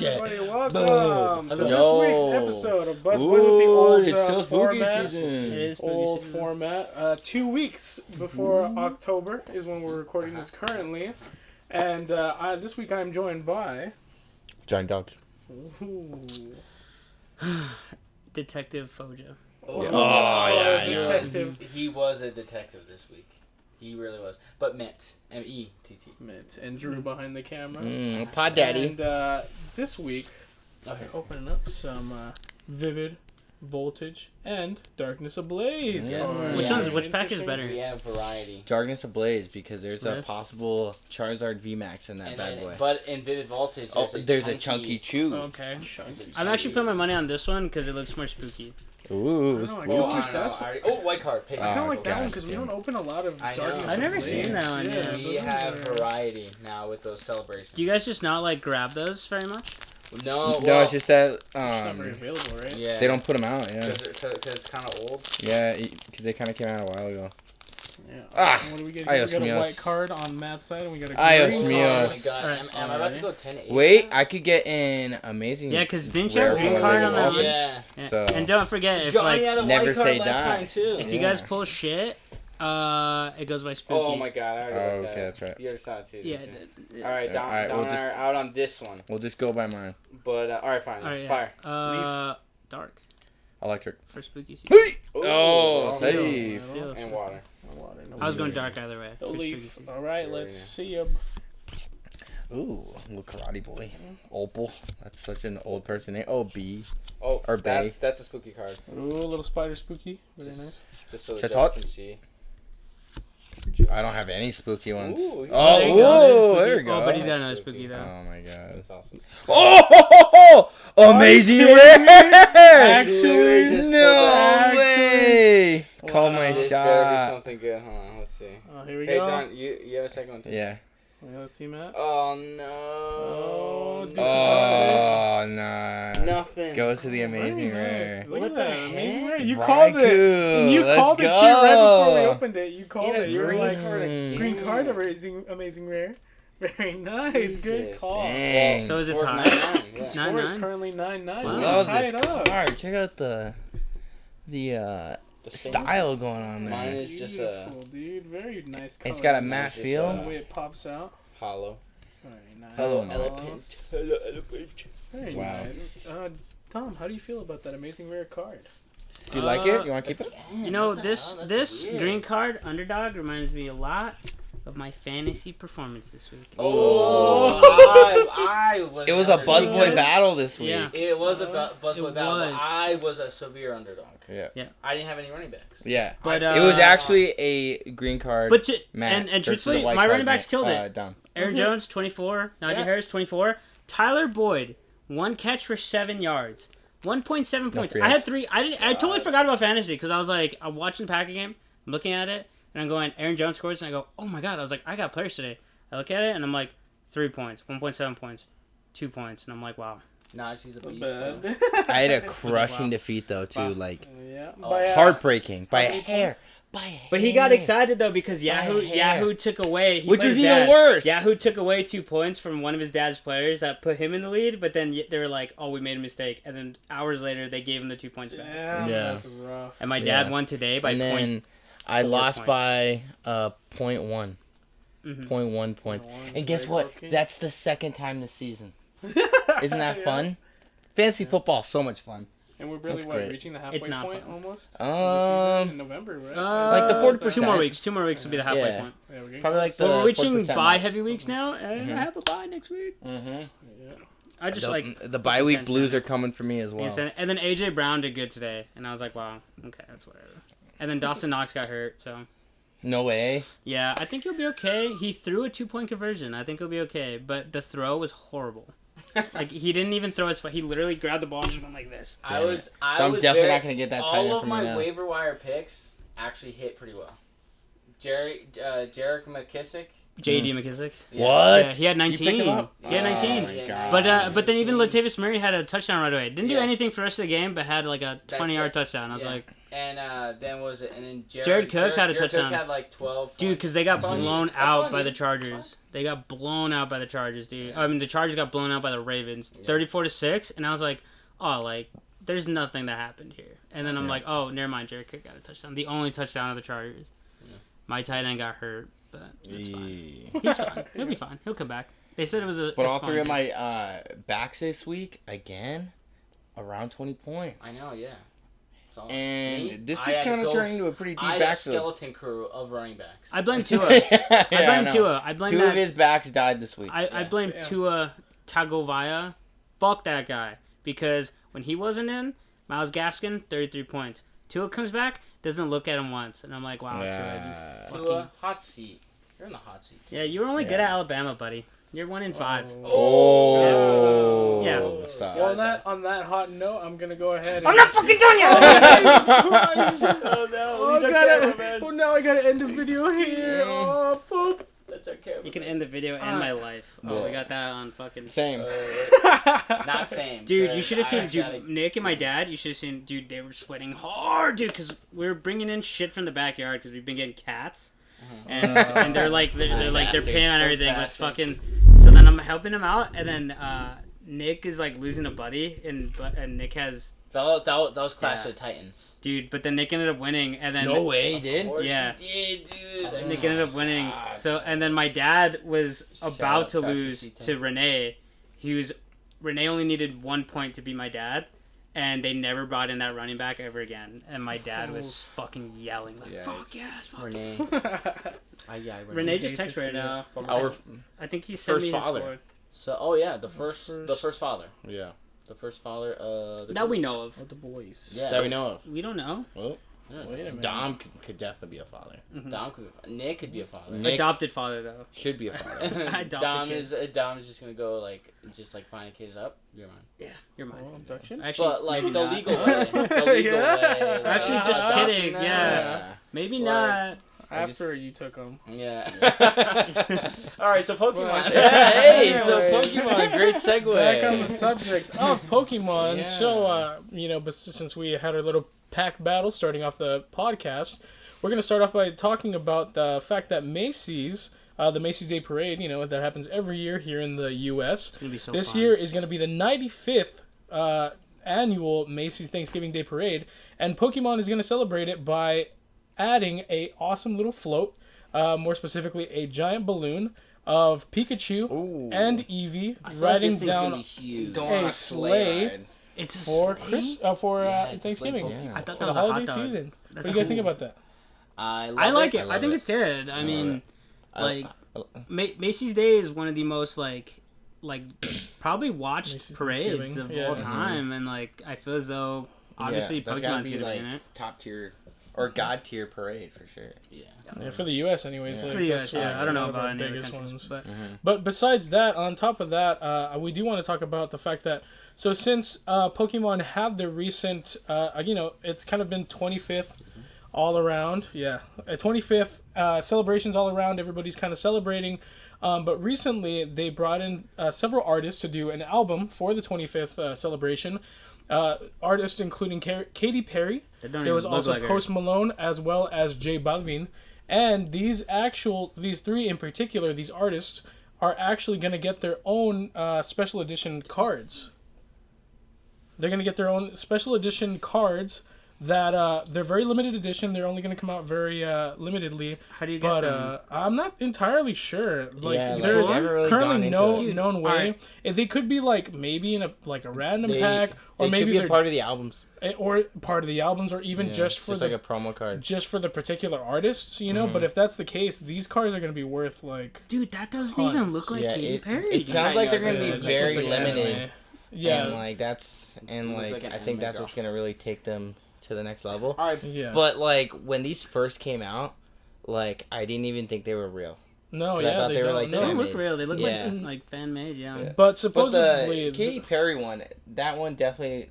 everybody, Boom. welcome to this week's episode of BuzzBoys with the old it's still spooky format. season. It is spooky Old season. format. 2 weeks before October is when we're recording this currently. And this week I'm joined by... Giant dogs. Detective Foja. Detective. He was a detective this week. He really was. But Mint. M-E-T-T. Mint. And Drew behind the camera. Pod Daddy. And this week, opening up some Vivid, Voltage, and Darkness Ablaze. Yeah. cards. Which pack is Interesting. better? We have variety. Darkness Ablaze, because there's a Smith. possible Charizard VMAX in that And bad then, boy. but in Vivid Voltage, There's a chunky chew. Okay. I'm actually putting my money on this one because it looks more spooky. Ooh. I don't know, I spooky. kinda Oh, like I that. know. White card. Pick I kind of Oh, like that one gosh, because we damn. don't open a lot of I know. Darkness I've never Ablaze. seen that one, yeah. those We ones have are- variety now with those celebrations. Do you guys just not like grab those very much? No, No, well, it's just that It's not very available, right? yeah. they don't put them out. Yeah, Because it's kind of old. yeah, because they kind of came out a while ago. Yeah. Ah, What do we get? ayos We got a míos. white card on Matt's side, and we got a Ayos green Oh card. my míos. god. Alright, Am I about to go 10-8? Wait, I could get an amazing. Yeah, because didn't you have a green rare card photo on that of one? Yeah. Yeah. So- And don't forget, if Johnny like had a never white card say last die. time too. if you guys pull shit, it goes by spooky. Oh my god, I already Oh, looked okay, at that's right. You already saw it too. Yeah. didn't you? Alright, Don, Alright, Don we'll and I just- are out on this one. We'll just go by mine. But, alright, fine. All right, Fire. dark Electric. for spooky season. Oh, Steel. safe. Steel. And water. I was going dark either way. No for leaf. spooky season. All right, Very let's nice. see you. Ooh, little karate boy. Opal. That's such an old person name. Oh, B. Oh, Or bay. that's a spooky card. Ooh, a little spider spooky. Very nice. Just so the Should I judge talk? can see. I don't have any spooky ones. Ooh, Oh, there you go, whoa, there's there spooky. we go. Oh, but he's got That's another spooky. spooky though. Oh my god. That's awesome. Oh, amazing kidding me? rare! Actually? Just No pulled way! Wow. Call my This better be shot. something good. Hold on, let's see. Oh, here we Hey, go. John, you have a second one too? Yeah. Yeah, let's see, Matt. Oh, no. Oh, dude. Oh, nah. Nothing. Goes to the amazing Very nice. rare. Look What at the that, amazing heck? rare. You called it. Raikou, You let's called it too go. right before we opened it. You called In a it. You were green like, card again. green card, amazing rare. Very nice. Good Jesus. call. Dang. So is it Score's tied? 9-9, yeah. Score is 9-9? currently 9-9. Wow. We're Love tied this up. card. Check out the The stain. style going on Mine there. is just a Beautiful, dude. Very nice color. It's got a Just matte just, feel. the way it pops out. hollow. Very nice. Hello, Oh, elephant. Hello, elephant. Very Wow. nice. Tom, how do you feel about that amazing rare card? Do you like it? You want to keep it? You know, What the this hell? That's this weird. green card underdog reminds me a lot of my fantasy performance this week. Oh, I was. It was a underdog. Buzzboy battle this week. Yeah. It was a Buzzboy It battle. was. But I was a severe underdog. Yeah. I didn't have any running backs. Yeah. But It was actually a green card. but to, Matt and versus truthfully, a white my card running backs Matt, killed it. Down. Aaron Jones 24, Najee Yeah. Harris 24, Tyler Boyd 1 catch for 7 yards. 1.7 points. free I had hits. 3. I totally forgot about fantasy because I was like, I'm watching the Packer game, I'm looking at it, and I'm going, Aaron Jones scores, and I go, oh my god. I was like, I got players today. I look at it, and I'm like, 3 points, 1.7 points, 2 points, and I'm like, wow. Nah, she's a beast. Bad. though. I had a crushing wow. defeat though too, Wow. like Yeah. Oh, By, heartbreaking by a many hair. points? By a hair. But he got excited though because Yahoo hair. took away, he Which played was his even dad. worse. Yahoo took away 2 points from one of his dad's players that put him in the lead, but then they were like, oh, we made a mistake, and then hours later they gave him the 2 points back. Damn, Yeah. that's rough. And my dad Yeah. won today by And then I 0.4 lost points. by 0.1. Mhm. 0.1 points. 0.1, And guess very what? close game. That's the second time this season. Isn't that fun? Fantasy football, so much fun. And we're really, That's great. reaching the halfway It's not point fun. almost? of the season in November, right? Like the 40%. 2 more weeks. 2 more weeks will be the halfway Yeah. point. Yeah, we're getting Probably like close. the So we're reaching 40% bye mark. heavy weeks now, and I have a bye next week. Mm-hmm. Yeah. I just like The bye week attention. blues are coming for me as well. Yes, and then AJ Brown did good today, and I was like, wow, okay, that's whatever. And then Dawson Knox got hurt, so No way. yeah, I think he'll be okay. He threw a 2-point conversion. I think he'll be okay, but the throw was horrible. Like he didn't even throw his. He literally grabbed the ball and just went like this. I Damn was. it. I So I'm was definitely very, not gonna get that tight all end of from my you now. waiver wire picks actually hit pretty well. Jarek McKissick. J.D. McKissick. What? Yeah, he had 19. You picked him up? He had 19. Oh my God. But then even Latavius Murray had a touchdown right away. Didn't do Yeah. anything for the rest of the game, but had like a 20-yard touchdown. I was Yeah. like, And then was it? And then Jared Cook had a touchdown. Cook had like 12. Dude, because they got blown That's out on by you. the Chargers. They got blown out by the Chargers, dude. Yeah. I mean, the Chargers got blown out by the Ravens, 34-6, and I was like, oh, like, there's nothing that happened here. And then I'm like, oh, never mind, Jared Cook got a touchdown. The only touchdown of the Chargers. Yeah. My tight end got hurt, but that's fine. Yeah. He's fine. He'll be fine. He'll come back. They said it was a. But a all spine three of thing. my backs this week, again, around 20 points. I know, yeah. So, And this I is had kind to of go- turning into a pretty deep I had a backfield. skeleton crew of running backs. I blame Tua. I I blame know. Tua. I blame Two that. of his backs died this week. I Yeah. blame Damn. Tua Tagovailoa. Fuck that guy. Because when he wasn't in, Myles Gaskin, 33 points. Tua comes back, doesn't look at him once. And I'm like, wow, Yeah. Tua, you To fucking... a hot seat. You're in the hot seat. Yeah, you were only good Yeah. at Alabama, buddy. You're 1-5. Oh. Yeah. Sucks. Well, on that hot note, I'm gonna go ahead. And I'm not fucking done yet! Oh no, Oh, now I gotta end the video here. Oh, poop. That's our camera. You can end the video and my life. Oh, we got that on fucking... Same. Not same. Dude, you 'cause should have I seen, actually dude, had a- Nick and my dad, you should have seen, dude, they were sweating hard, dude, because we were bringing in shit from the backyard because we've been getting cats. And they're like, they're like, they're Bastards, paying on so everything. Let's bastards. fucking... So then I'm helping him out, and then Nick is like losing a buddy, and Nick has... That was Clash Yeah. of the Titans. Dude, but then Nick ended up winning, and then... No way, he did? Of course Yeah. he did, dude. Nick ended up winning. God. So and then my dad was Shout about out to Dr. lose Keaton. to Renee. Renee only needed 1 point to beat my dad, and they never brought in that running back ever again. And my dad was fucking yelling like, Yikes. "Fuck yes, fuck." Renee. Yeah, Renee just hate to texted right see now. Our I think he sent first me his father. score. So, the first father. yeah, The first father, the That we know of. With the boys. Yeah. that we know of. We don't know. Well, Yeah. Wait a minute. Dom could definitely be a father. Dom could Nick could be a father. Nick Adopted father though. should be a father. Adopted kid. Dom is just gonna go find a kid up. You're mine. Yeah, you're mine. Oh, abduction? Actually, But like maybe the not. legal way. The legal Yeah. way. Actually, just Adopting kidding, them. yeah. Maybe Like- not. After you took them. Yeah. All right, so Pokemon. Well, Hey, so Anyways. Pokemon, great segue. Back on the subject of Pokemon, Yeah. so, but since we had our little pack battle starting off the podcast, we're going to start off by talking about the fact that Macy's, the Macy's Day Parade, that happens every year here in the U.S. It's gonna be so This fun. year is going to be the 95th annual Macy's Thanksgiving Day Parade, and Pokemon is going to celebrate it by adding a awesome little float, more specifically a giant balloon of Pikachu Ooh. and Eevee I feel like riding this thing's gonna down be huge. Going on a a sleigh ride. It's a for sleigh? Yeah, it's Thanksgiving, like Yeah. I thought for that the was a hot holiday dog. season. What That's do you guys think cool. about that? I I like I it. I love think it. it's good. I love mean, it. like Macy's Day is one of the most like probably watched Macy's parades Thanksgiving, of yeah. all time, and like I feel as though obviously that's gotta Pokemon's be, gonna be in it. top tier or god tier parade for sure. Yeah. Yeah, for the U.S. anyways. Yeah. like, For the that's US, yeah. I don't know one of about our any other biggest countries, ones. but But besides that, on top of that, we do want to talk about the fact that, so since Pokemon had their recent, it's kind of been 25th all around. Yeah, 25th celebrations all around. Everybody's kind of celebrating. But recently, they brought in several artists to do an album for the 25th celebration. Artists including Katy Perry. There was also Post Malone as well as J Balvin. And these three in particular, these artists, are actually going to get their own special edition cards. They're going to get their own special edition cards that they're very limited edition. They're only going to come out very limitedly. How do you get But them? I'm not entirely sure. Like, Yeah, like, there's we haven't really currently gone into no it. known way. alright. If they could be like maybe in a random pack, or They maybe could be they're a part of the albums. or part of the albums, or even Yeah, just for like a promo card. just for the particular artists, Mm-hmm. But if that's the case, these cards are going to be worth like Dude, that doesn't tons. even look like Yeah, Katy Perry. it sounds like they're gonna Yeah, be it just very looks like limited. anime. Yeah, And like that's and Looks like like an I think anime that's girl. what's gonna really take them to the next level. All right. yeah. But like when these first came out, like I didn't even think they were real. no, 'cause I yeah, thought they they were, don't. like, They no. don't fan look made. real. They look Yeah. like fan made. Yeah. Yeah. But But supposedly, the Katy Perry one, that one definitely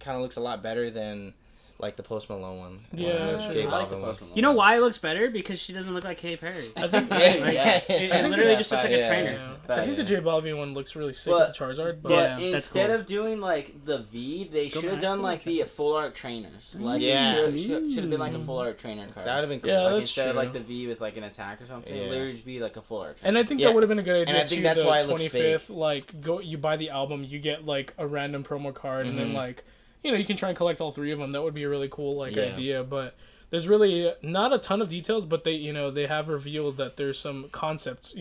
kind of looks a lot better than like the Post Malone one. Yeah, the sure. J I like the Balvin one. Pokemon. You know why it looks better? Because she doesn't look like Katy Perry. I think It literally just looks like a Yeah. trainer. Yeah. I think the J Balvin one looks really sick But- with the Charizard, but Yeah, But that's instead cool. of doing like the V, they Go should have back done to like the the full art trainers. Like Yeah. should have been like a full art trainer card. That would have been cool. Yeah, like that's instead of true. like the V with like an attack or something, Yeah. it literally just be like a full art trainer. and I think Yeah. that would have been a good idea And I think too. that's the why it looks 25th, like you buy the album, you get like a random promo card, and then like you can try and collect all 3 of them. That would be a really cool like Yeah. idea, but. There's really not a ton of details, but they have revealed that there's some concepts,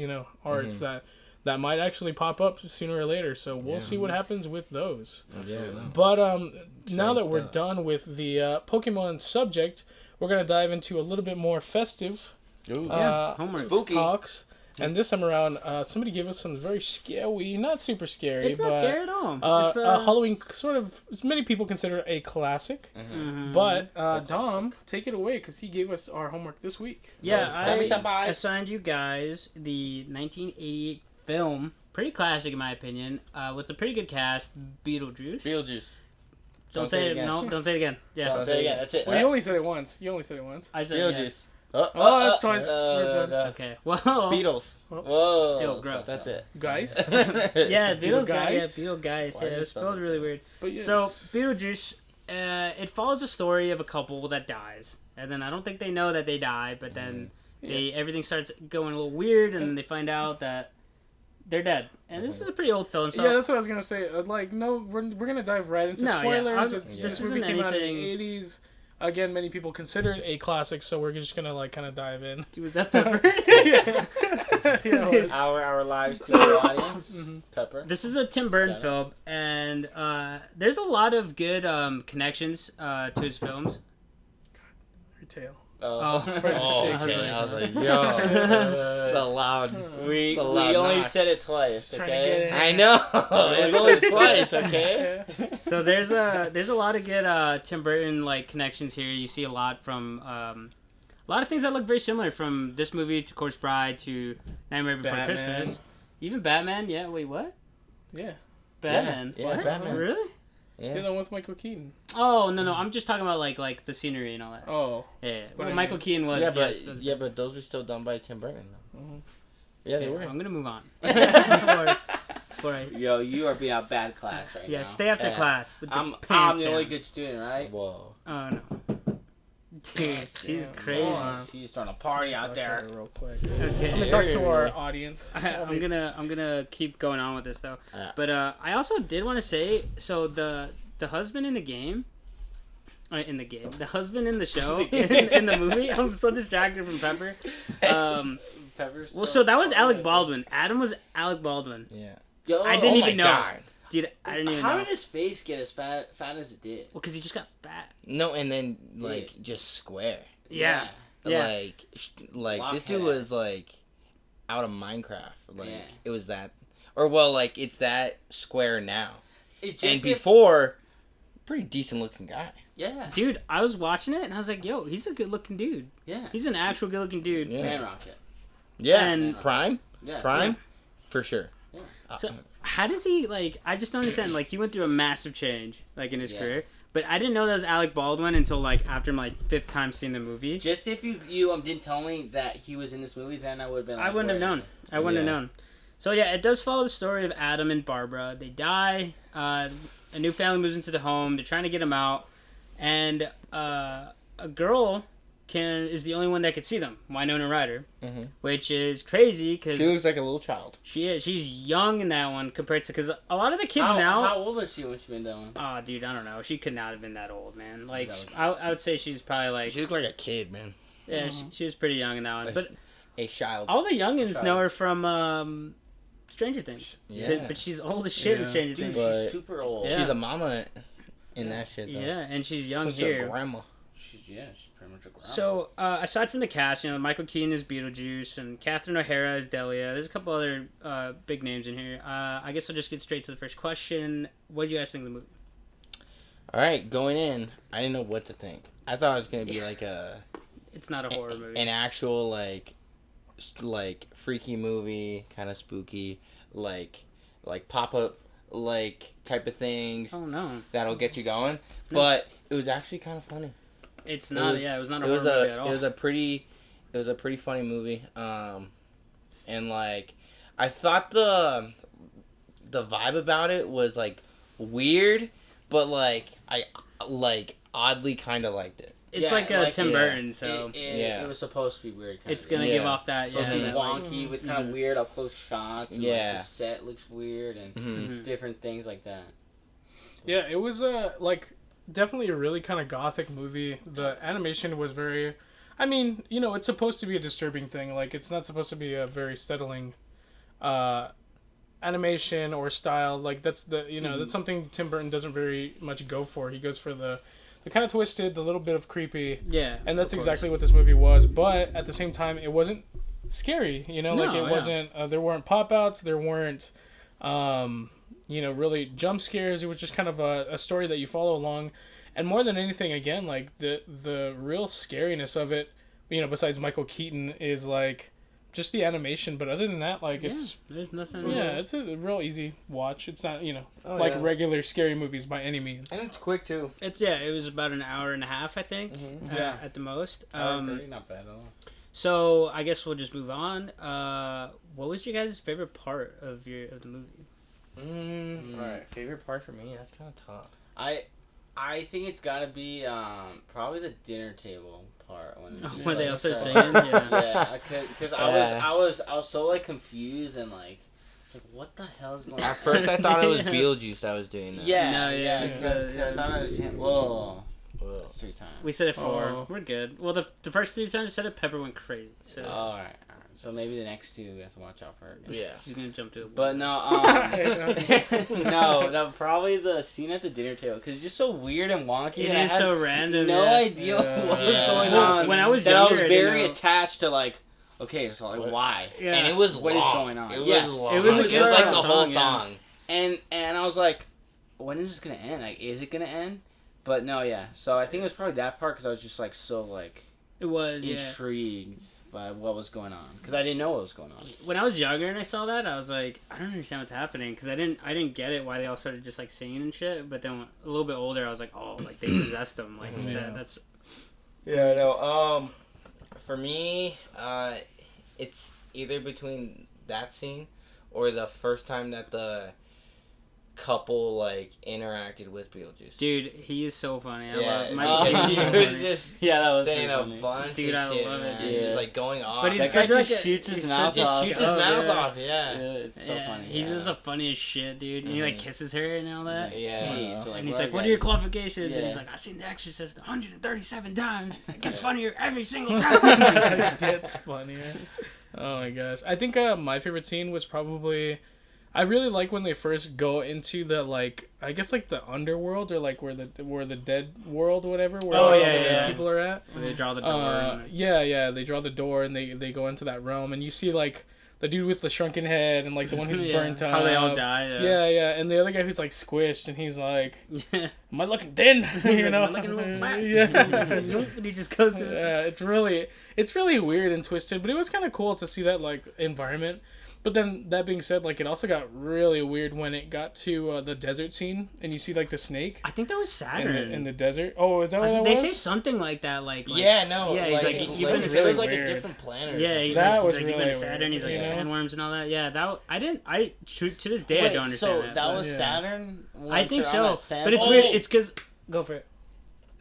arts that might actually pop up sooner or later. So we'll see what happens with those. Yeah. But now that we're stuff. done with the Pokemon subject, we're gonna dive into a little bit more festive Ooh. homework. Spooky. talks. And this time around, somebody gave us some very scary, not super scary, It's not but scary at all. It's a Halloween sort of, many people consider a classic. mhm. But Dom, take it away because he gave us our homework this week. Yeah, Ghostbusters. I assigned you guys the 1988 film, pretty classic in my opinion, with a pretty good cast, Beetlejuice. Beetlejuice. Don't say it. again. No, don't say it again. Yeah, Don't say it again. That's it. Well, you only said it once. I said it. Beetlejuice. Oh, that's twice. Okay. Well, Beatles. Whoa. Ew, gross. That's it. Guys. yeah, Beetle Beetle's guys. guys? Beetle guys. Why Yeah, do it you was spell spelled it? really weird. But yes. So Beetlejuice, it follows the story of a couple that dies, and then I don't think they know that they die, but then everything starts going a little weird, and then they find out that they're dead. And this is a pretty old film, so Yeah, that's what I was gonna say. No, we're gonna dive right into No, yeah, spoilers. this This isn't movie came out in anything- the '80s. Again, many people consider it a classic, so we're just gonna kind of dive in. was that Pepper? yeah, it was. Our live studio audience. Pepper. This is a Tim Burton Got it. film, and there's a lot of good connections to his films. Retail. Oh, Oh, okay. I was like, yo, the loud. We The loud only knock. said it twice. Trying to Okay. get it. I know. It's only twice, okay? So there's a lot of good Tim Burton like connections here. You see a lot from a lot of things that look very similar from this movie to Corpse Bride to Nightmare Before Batman. Christmas. Even Batman. Yeah. Wait. What? Yeah, Batman. Yeah, what? Batman. Really? you're Yeah. the one with Michael Keaton. Oh no. I'm just talking about like the scenery and all that. Oh, Yeah. But Well, I Michael mean- Keaton was. Yeah, but those were still done by Tim Burton. Though. Yeah, they Okay, were. I'm gonna move on. before I, Yo, you are being a bad class right now. yeah. Stay after Yeah. class. With your I'm pants the only down. good student, right? Whoa. Oh no. Dude, she's Damn. crazy. Oh, She's throwing a party out Talk to there. her real quick. Okay. Let me talk to our audience. I'm gonna keep going on with this though. Yeah. But I also did want to say, so the husband in the game, the husband in the show, in the movie. I'm so distracted from Pepper. Pepper's Well, so that was Alec Baldwin. Adam was Alec Baldwin. Yeah. Yo, I didn't Oh even my know. God. Dude, I didn't even How know. did his face get as fat as it did? Well, because he just got fat. No, and then like just square. Yeah. Yeah. Like this dude Blockhead was ass. like out of Minecraft. Like Yeah. it was that, or well, like it's that square now. It just And before, pretty decent looking guy. yeah, Dude, I was watching it and I was like, yo, he's a good looking dude. yeah, He's an actual good looking dude. Yeah. Man Rocket. Yeah, And- Prime, Yeah, Prime, for sure. Yeah. So how does he like? I just don't understand. Like he went through a massive change like in his Yeah. career, but I didn't know that was Alec Baldwin until like after my 5th time seeing the movie. Just if you didn't tell me that he was in this movie, then I would have been. Like, I wouldn't have known. I wouldn't Yeah. have known. So yeah, it does follow the story of Adam and Barbara. They die. A new family moves into the home. They're trying to get them out, and a girl is the only one that could see them. Winona Ryder, Mhm. which is crazy because She looks like a little child. she's young in that one compared to because a lot of the kids How now. old was she when she made that one? Oh, dude, I don't know. She could not have been that old, man. Like, That was- I would say she's probably like, She looked like a kid, man. yeah, she was pretty young in that one. But A child. all the youngins Child. know her from Stranger Things. Yeah. But she's old as shit in Yeah. Stranger Dude, Things. But- she's super old. Yeah. She's a mama in that shit, though. Yeah, and she's young She's a here. grandma. She's pretty much a grandma. So, aside from the cast, Michael Keaton is Beetlejuice, and Catherine O'Hara is Delia. There's a couple other big names in here. I guess I'll just get straight to the first question. What did you guys think of the movie? All right, going in, I didn't know what to think. I thought it was gonna be like It's not a horror movie. an actual like freaky movie, kind of spooky, like pop up like type of things Oh no. that'll get you going. No. But It was actually kind of funny. It's not. It was not a It horror was movie at all. It was a pretty funny movie. And like, I thought the vibe about it was like weird, but like I oddly kind of liked it. It's like Tim Burton, so it was supposed to be weird. It's gonna give off that. Supposed to be that, wonky with kind of weird up close shots. And, like, the set looks weird and different things like that. Yeah, it was like definitely a really kind of gothic movie. The animation was very, I mean, you know, it's supposed to be a disturbing thing. Like, it's not supposed to be a very settling animation or style. Like, that's that's something Tim Burton doesn't very much go for. He goes for the kind of twisted, the little bit of creepy. Yeah. And that's exactly what this movie was. But at the same time, it wasn't scary. You know, like, it wasn't, there weren't pop-outs. There weren't, really jump scares. It was just kind of a story that you follow along. And more than anything, again, like, the real scariness of it, besides Michael Keaton, is, like, just the animation. But other than that, like, there's nothing. Yeah, it's a real easy watch. It's not, regular scary movies by any means. And it's quick, too. It was about an hour and a half, I think, at the most. Not bad at all. So, I guess we'll just move on. What was your guys' favorite part of the movie? Alright, favorite part for me? That's kind of tough. I think it's gotta be probably the dinner table part when they all start singing. Yeah, because I was so like confused and like, it's like, what the hell is going on? At first, I thought it was Beetlejuice that was doing that. I thought it was him. Whoa. That's 3 times. We said it 4. We're good. Well, the first 3 times I said it, Pepper went crazy. So. All right. So maybe the next 2 we have to watch out for her. Yeah. She's gonna jump to it. But no, no, probably the scene at the dinner table because it's just so weird and wonky. It is so random. No idea what was going on. When I was younger, I was very attached to like. Okay, so like why? Yeah. And it was what long. is going on? It was long. It was like the whole song. And I was like, when is this gonna end? Like, is it gonna end? But no, yeah. So I think it was probably that part because I was just like so like. It was intrigued by what was going on because I didn't know what was going on. When I was younger and I saw that, I was like, I don't understand what's happening because I didn't get it why they all started just like singing and shit. But then a little bit older, I was like, oh, like they possessed them. Like that's. Yeah, no. For me, it's either between that scene or the first time that the couple like interacted with Beetlejuice. Dude, he is so funny. I love he was just that was saying a bunch of shit, love it, dude. Just like going off. But he's that guy like just shoots his mouth off. Shoots his mouth off. Yeah. It's so funny. He's just the funniest shit, dude. And he like kisses her and all that. Yeah. So, and he's like, "What are your qualifications?" And he's like, "I've seen The Exorcist 137 times. It gets funnier every single time." It gets funnier. Oh my gosh! I think my favorite scene was probably. I really like when they first go into the like I guess like the underworld or like where the dead world or whatever where all the dead people are at. Where they draw the door. They draw the door and they go into that realm and you see like the dude with the shrunken head and like the one who's burnt up. How they all die. Yeah, and the other guy who's like squished and he's like, "Am I looking thin?" You know, "Am I looking a little flat?" And he just goes. Yeah, it's really weird and twisted, but it was kind of cool to see that like environment. But then, that being said, like, it also got really weird when it got to the desert scene, and you see, like, the snake. I think that was Saturn. In the desert. Oh, is that what that was? They say something like that, like yeah, no. Yeah, he's like, you've been to Saturn. It was like a different planet. Yeah, he's like, you've been to Saturn, he's like, the sandworms and all that. Yeah, to this day, I don't understand that. So, that was Saturn? I think so. But it's weird, it's because, go for it.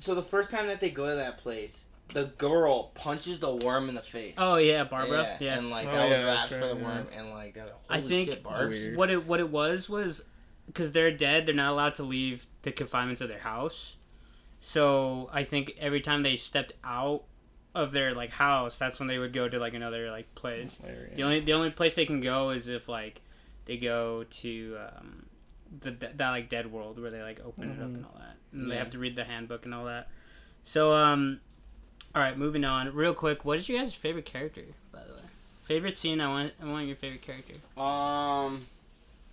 So, the first time that they go to that place, the girl punches the worm in the face. Oh yeah, Barbara. Yeah. And like that was wraps for the worm, and like that. I think shit, what it was because they're dead, they're not allowed to leave the confinements of their house. So I think every time they stepped out of their like house, that's when they would go to like another like place. The only place they can go is if like they go to that like dead world where they like open it up and all that, and they have to read the handbook and all that. So all right, moving on. Real quick, what is your guys' favorite character, by the way? Favorite scene? I want your favorite character.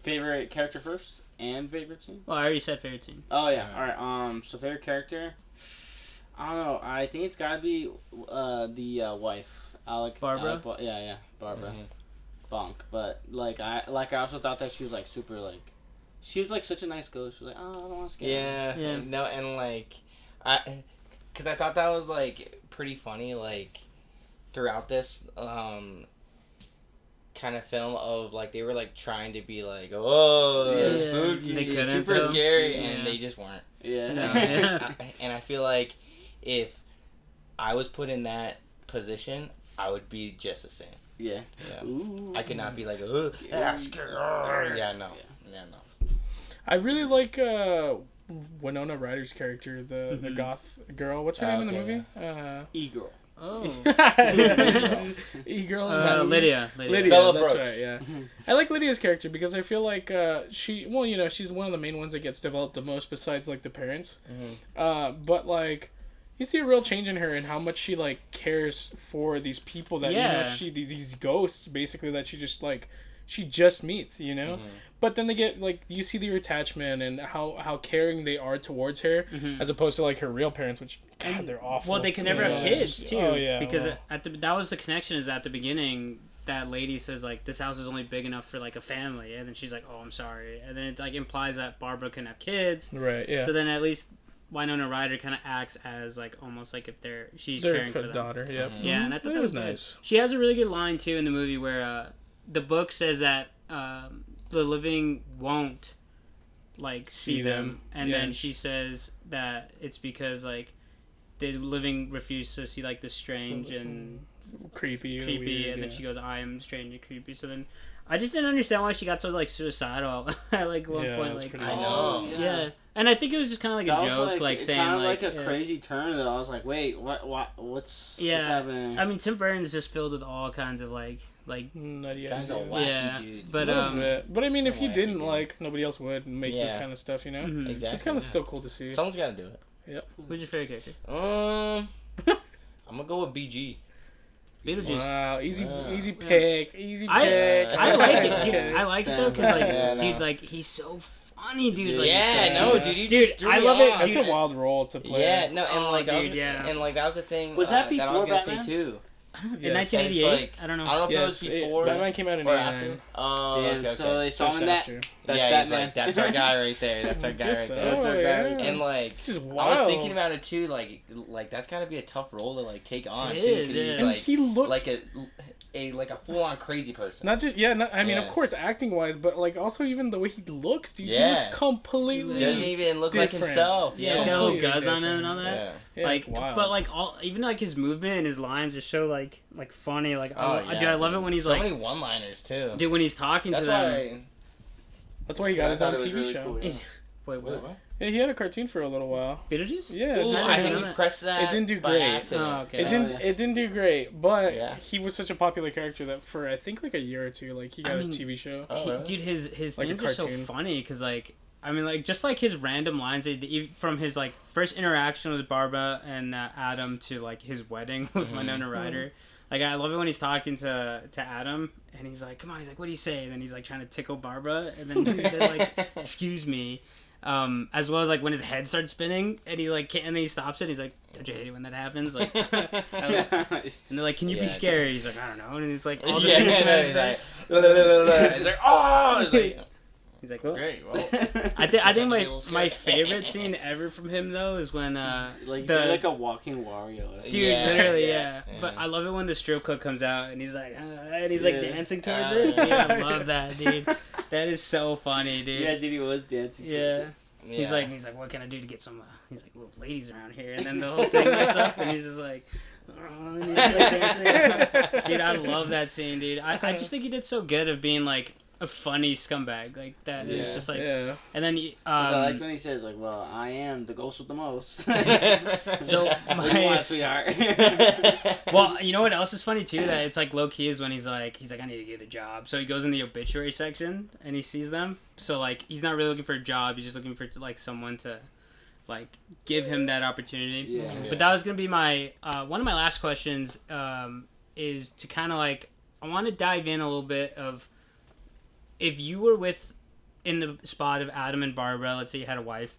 Favorite character first and favorite scene? Well, I already said favorite scene. Oh yeah. All right. So favorite character. I don't know. I think it's gotta be the wife, Alec. Barbara. Yeah, Barbara. Bonk. But like I also thought that she was like super like, she was like such a nice ghost. She was like, oh, I don't want to scare. Yeah. No, and like. Because I thought that was like pretty funny, like throughout this kind of film of like they were like trying to be like, oh, spooky, super scary, and they just weren't. Yeah. No, And I feel like if I was put in that position, I would be just the same. Yeah. Ooh. I could not be like, oh, scary. Yeah, no. I really like Winona Ryder's character, the goth girl. What's her name in the movie? E-girl. Oh. E-girl. Lydia. Bella That's Brooks. right, yeah. I like Lydia's character because I feel like she's one of the main ones that gets developed the most besides, like, the parents. But, like, you see a real change in her and how much she, like, cares for these people that, these ghosts, basically, that she just meets, But then they get, like, you see their attachment and how caring they are towards her, as opposed to, like, her real parents, which, God, they're awful. Well, they can never have kids, too. Oh, yeah. Because that was the connection is at the beginning, that lady says, like, this house is only big enough for, like, a family. And then she's like, oh, I'm sorry. And then it, like, implies that Barbara can have kids. Right, yeah. So then at least Winona Ryder kind of acts as, like, almost like if she's caring for them. Daughter, yeah. Yeah, and I thought that was nice. Good. She has a really good line, too, in the movie where the book says that the living won't, like, see them. And then she says that it's because, like, the living refuse to see, like, the strange and creepy weird, and then she goes, I am strange and creepy. So then I just didn't understand why she got so, like, suicidal at, like, one point. Like, I know. Yeah. And I think it was just kind of like that a joke, like saying, kind of like a crazy turn. That I was like, wait, what's happening? I mean, Tim Burton's just filled with all kinds of like nutty kinds of ideas. wacky dude. But but I mean, if you didn't like, nobody else would make this kind of stuff, Mm-hmm. Exactly. It's kind of still cool to see. Someone's got to do it. Yep. Who's your favorite character? I'm gonna go with BG. Beetlejuice. Wow, easy pick. I like it, dude. I like it though, cause like, dude, like he's so funny, dude. Like, dude, I love it. That's a wild role to play. Yeah, no, and and like that was the thing. Was that before that I was gonna Batman? say too. In 1988, I don't know. I don't know if it was before. Batman came out in or 89. after. Oh, damn, okay. So they saw him that. That's yeah, Batman. Like, that's our guy right there. That's our guy right there. That's our guy. And like, I was thinking about it too. Like that's gotta be a tough role to like take on. It too, is, yeah. He's, And like, he looked like a full on crazy person. Not just I mean, of course, acting wise, but like also even the way he looks, dude. Yeah. He looks completely. He doesn't even look like himself. Yeah, he's got a little guzz on him and all that. Yeah, like, it's wild. but like even like his movement and his lines are so like funny. Like, dude, I love it when he's so like many one-liners too. Dude, when he's talking to them. That's why he got his own TV really show. Cool, yeah. Wait, what? Yeah, he had a cartoon for a little while. Beetlejuice? Yeah. Ooh, I think we pressed that. It didn't do by great. accident. Oh, okay. It didn't do great, but he was such a popular character that for I think like a year or two, like he got a TV show. Dude, his like things are so funny because like I mean like just like his random lines from his like first interaction with Barbara and Adam to like his wedding with Winona Ryder. Like I love it when he's talking to Adam and he's like, "Come on," he's like, "What do you say?" And then he's like trying to tickle Barbara and then they're like, "Excuse me." As well as like when his head starts spinning and he like can't, and then he stops it. And he's like, "Don't you hate it when that happens?" Like, and they're like, "Can you be scary?" He's like, "I don't know." And he's like, all the things come out of his face. He's like, "Oh!" He's like, "Well." Great. Well, I think my favorite scene ever from him though is when like like a walking Wario. Dude, literally, yeah. But I love it when the strip club comes out and he's like dancing towards it. Dude, I love that, dude. That is so funny, dude. Yeah, dude, he was dancing. Yeah. He's like, what can I do to get some? He's like, little ladies around here, and then the whole thing lights up, and he's just like, and he's like dancing. Dude, I love that scene, dude. I just think he did so good of being like a funny scumbag like that. Is just like, and then I like when he says like, "Well, I am the ghost with the most." So what do you want, sweetheart? Well, you know what else is funny too? That it's like low key is when he's like, I need to get a job. So he goes in the obituary section and he sees them. So like, he's not really looking for a job. He's just looking for like someone to like give him that opportunity. Yeah. But that was gonna be my one of my last questions. Is to kind of like I want to dive in a little bit of if you were in the spot of Adam and Barbara. Let's say you had a wife.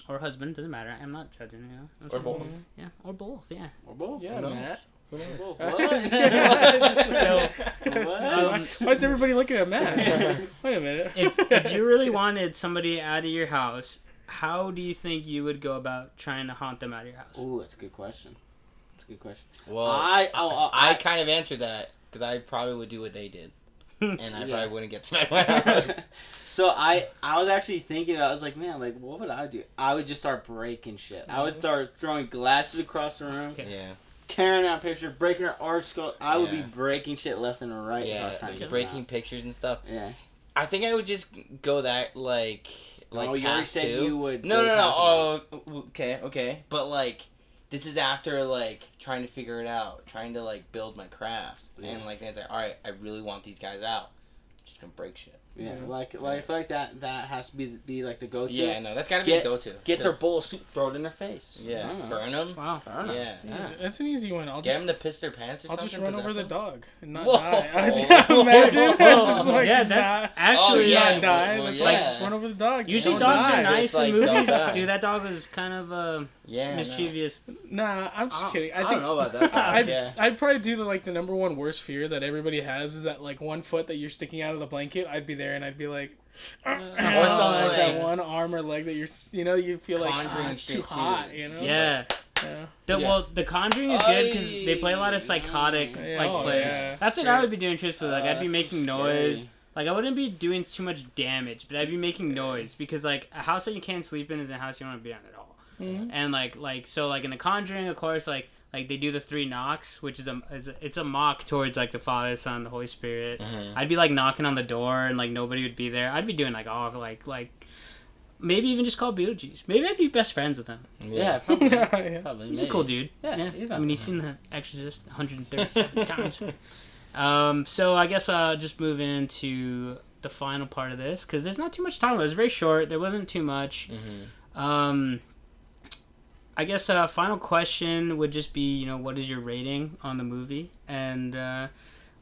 Or husband, doesn't matter. I'm not judging, you know. Or both. Yeah, or both, yeah. Or both. Yeah, Matt. What? So, why is everybody looking at Matt? Wait a minute. If you really wanted somebody out of your house how do you think you would go about trying to haunt them out of your house? Ooh, that's a good question. That's a good question. Well, I kind of answered that because I probably would do what they did, and I Yeah. probably wouldn't get to my house. So I was actually thinking about. I was like, man, like what would I do? I would just start breaking shit. I would start throwing glasses across the room, Yeah, tearing out pictures, breaking her art skull. I would be Yeah. breaking shit left and right. if I yeah, was trying to get them breaking out. pictures and stuff. Yeah. I think I would just go that like Oh, you already past said two. you would. No. go past it. Oh, okay. But like, this is after like trying to figure it out, trying to like build my craft, and like it's like, all right, I really want these guys out. Just gonna break shit. Yeah, like I feel like that has to be like the go-to. Yeah, no, that's gotta be the go-to. Get their bull suit, throw it in their face. Yeah, I don't know. burn them. Wow. Burn 'em. Yeah. Yeah. That's an easy one. Get them to piss their pants or I'll something. just run over possess the them. dog and not Whoa. die. Imagine just like Yeah, that's actually yeah, not die. well, That's yeah. like just run over the dog. Usually Don't dogs die. are nice Just, like, in movies. don't die. Dude, that dog was kind of Yeah, mischievous. Nah, I'm just kidding. I don't know about that. I'd probably do the number one worst fear that everybody has is that like one foot that you're sticking out of the blanket. I'd be there and I'd be like, Or something like that like- one arm or leg that you feel like Conjuring it's too shit, too. hot. You know? Yeah. Yeah. Well, The Conjuring is good because they play a lot of psychotic Yeah, plays. yeah. That's what I would be doing truthfully. Like I'd be that's making so noise. scary. Like I wouldn't be doing too much damage, but I'd be making noise because like a house that you can't sleep in is a house you don't want to be on at all. Mhm. And like so like in The Conjuring, of course, like they do the 3 knocks, which is it's a mock towards like the Father, Son, the Holy Spirit. Mhm. I'd be like knocking on the door and like nobody would be there. I'd be doing like all like maybe even just call Beetlejuice. Maybe I'd be best friends with him. Yeah, probably. Yeah. Probably. He's maybe. a cool dude. Yeah, he's I not mean, he's seen The Exorcist 137 times. So I guess I'll just move into the final part of this because there's not too much time. It was very short. There wasn't too much. Mhm. I guess final question would just be, what is your rating on the movie? And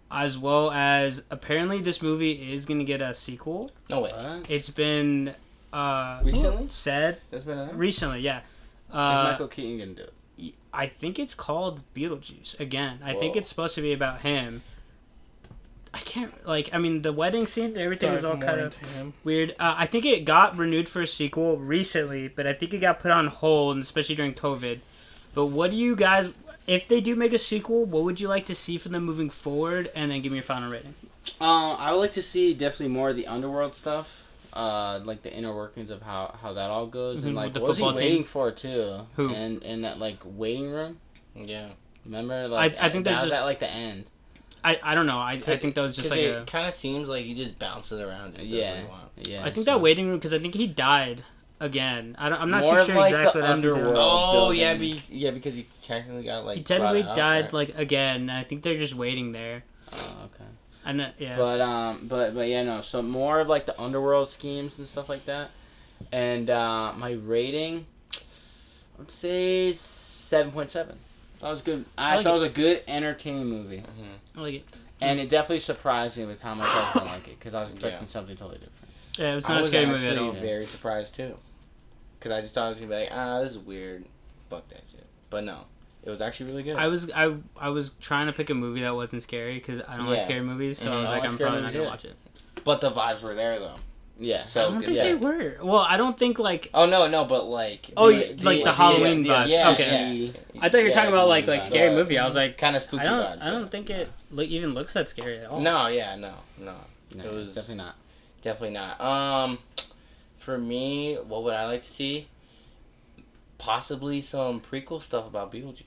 as well as apparently this movie is going to get a sequel. No way. What? It's been Recently? said That's been announced? recently, yeah. Is Michael Keaton gonna do it? I think it's called Beetlejuice again. I think Whoa. it's supposed to be about him. I can't the wedding scene, everything was all Dive kind more of into him. weird. I think it got renewed for a sequel recently, but I think it got put on hold, especially during COVID. But what do you guys, if they do make a sequel, what would you like to see from them moving forward? And then give me your final rating. I would like to see definitely more of the underworld stuff. Like the inner workings of how that all goes, and Mhm, like with the what was he football team. waiting for too? Who? And in that like waiting room. Yeah. Remember, like I think they're that was just- at like the end. I don't know. I think that was just like it kind of seems like he just bounces around. Just does what Yeah, he wants. yeah. I think so- that waiting room, because I think he died again. I'm not More too of, sure like, exactly the what happened to him. underworld. Oh yeah, building. because he technically got like. He technically brought out, died right? like again. And I think they're just waiting there. Oh, okay. And yeah. But yeah, no. So more of like the underworld schemes and stuff like that. And my rating, I would say 7.7. That was good. I like thought it. it was a good, entertaining movie, Mhm. I like it. and it definitely surprised me with how much I was gonna like it because I was expecting Yeah. something totally different. Yeah, it's I not a was scary movie at actually all. very surprised too, because I just thought it was gonna be like, this is weird, fuck that shit. But no, it was actually really good. I was trying to pick a movie that wasn't scary because I don't like Yeah. scary movies, so I Mhm. was I like, like I'm scary probably not movies, gonna yeah. watch it. But the vibes were there though. Yeah. So I don't think yeah. they were. Well, I don't think like. Oh no, but like. Oh, yeah, like the Halloween vibes. Okay. I thought you were talking about like scary the- movie. I was like, kind of spooky I vibes. don't think it even looks that scary at all. No, no. No, It was definitely not. Definitely not. For me, what would I like to see? Possibly some prequel stuff about Beetlejuice.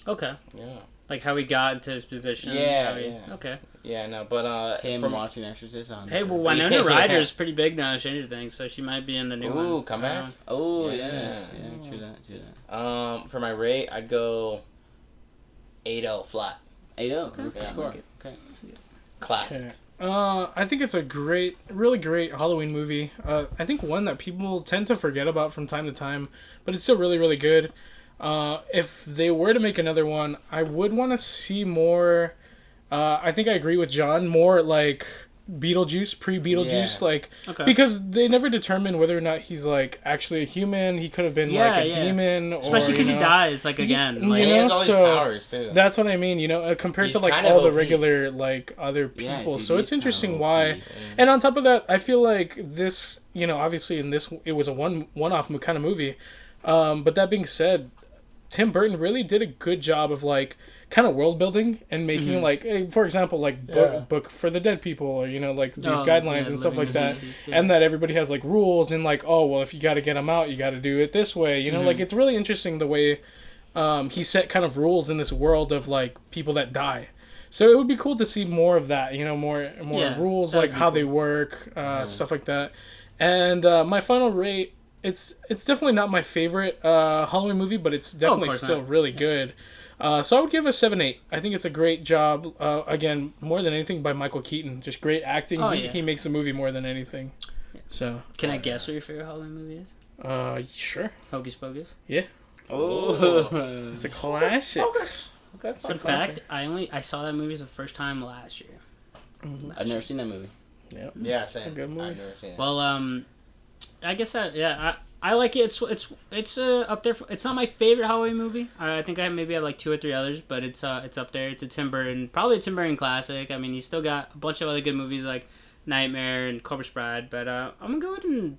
Okay. Yeah. Like how he got into his position. Yeah, how he- yeah. Okay. Yeah, no, but Him from watching Exorcist on. Hey, well, Yeah. Winona Ryder's pretty big now in Stranger Things, so she might be in the new one. Ooh, come back. Oh Yeah. yes, yeah, true that. For my rate, I'd go 8-0 flat. 8-0. Okay. Rookie Yeah. score. Okay. Classic. Okay. I think it's a really great Halloween movie. I think one that people tend to forget about from time to time, but it's still really, really good. If they were to make another one, I would want to see more. I think I agree with John. More like Beetlejuice, pre-Beetlejuice, Yeah. like Okay. because they never determine whether or not he's like actually a human. He could have been like a demon, Especially because he dies like again. You Like, And he has all these so powers too. That's what I mean, compared He's to like kind of all the OP. regular like other Yeah, people. dude, So he's it's interesting kinda why. OP. And on top of that, I feel like this, obviously in this it was a one-off kind of movie. But that being said, Tim Burton really did a good job of like kind of world building and making like, for example, like book for the dead people, or like these guidelines and stuff like that, and that everybody has like rules and like, oh well, if you got to get them out, you got to do it this way. Like it's really interesting the way he set kind of rules in this world of like people that die. So it would be cool to see more of that. More rules, like how they work, stuff like that. And my final rate. It's definitely not my favorite Halloween movie, but it's definitely still really good. So I would give it a 7-8. I think it's a great job. Again, more than anything by Michael Keaton. Just great acting. He makes the movie more than anything. So can I guess what your favorite Halloween movie is? Sure. Hocus Pocus. Yeah. Oh, it's a classic. Okay. Fun fact: I saw that movie for the first time last year. I've never seen that movie. Yeah, same. A good movie. I've never seen it. Well, I guess that I like it. It's up there. It's not my favorite Halloween movie. I think I have like 2 or 3 others, but it's up there. It's probably a Tim Burton classic. I mean, he's still got a bunch of other good movies like Nightmare and Corpse Bride, but I'm gonna go ahead and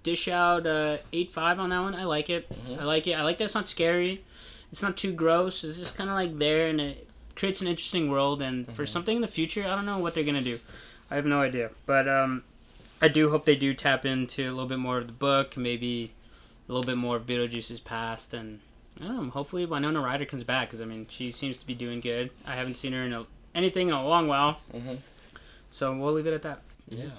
dish out 8.5 on that one. I like it. I like it. I like that it's not scary. It's not too gross. It's just kind of like there, and it creates an interesting world. And for something in the future, I don't know what they're gonna do. I have no idea, but I do hope they do tap into a little bit more of the book, maybe a little bit more of Beetlejuice's past, and I don't know, hopefully Winona Ryder comes back, because, I mean, she seems to be doing good. I haven't seen her in anything in a long while, so we'll leave it at that. Yeah.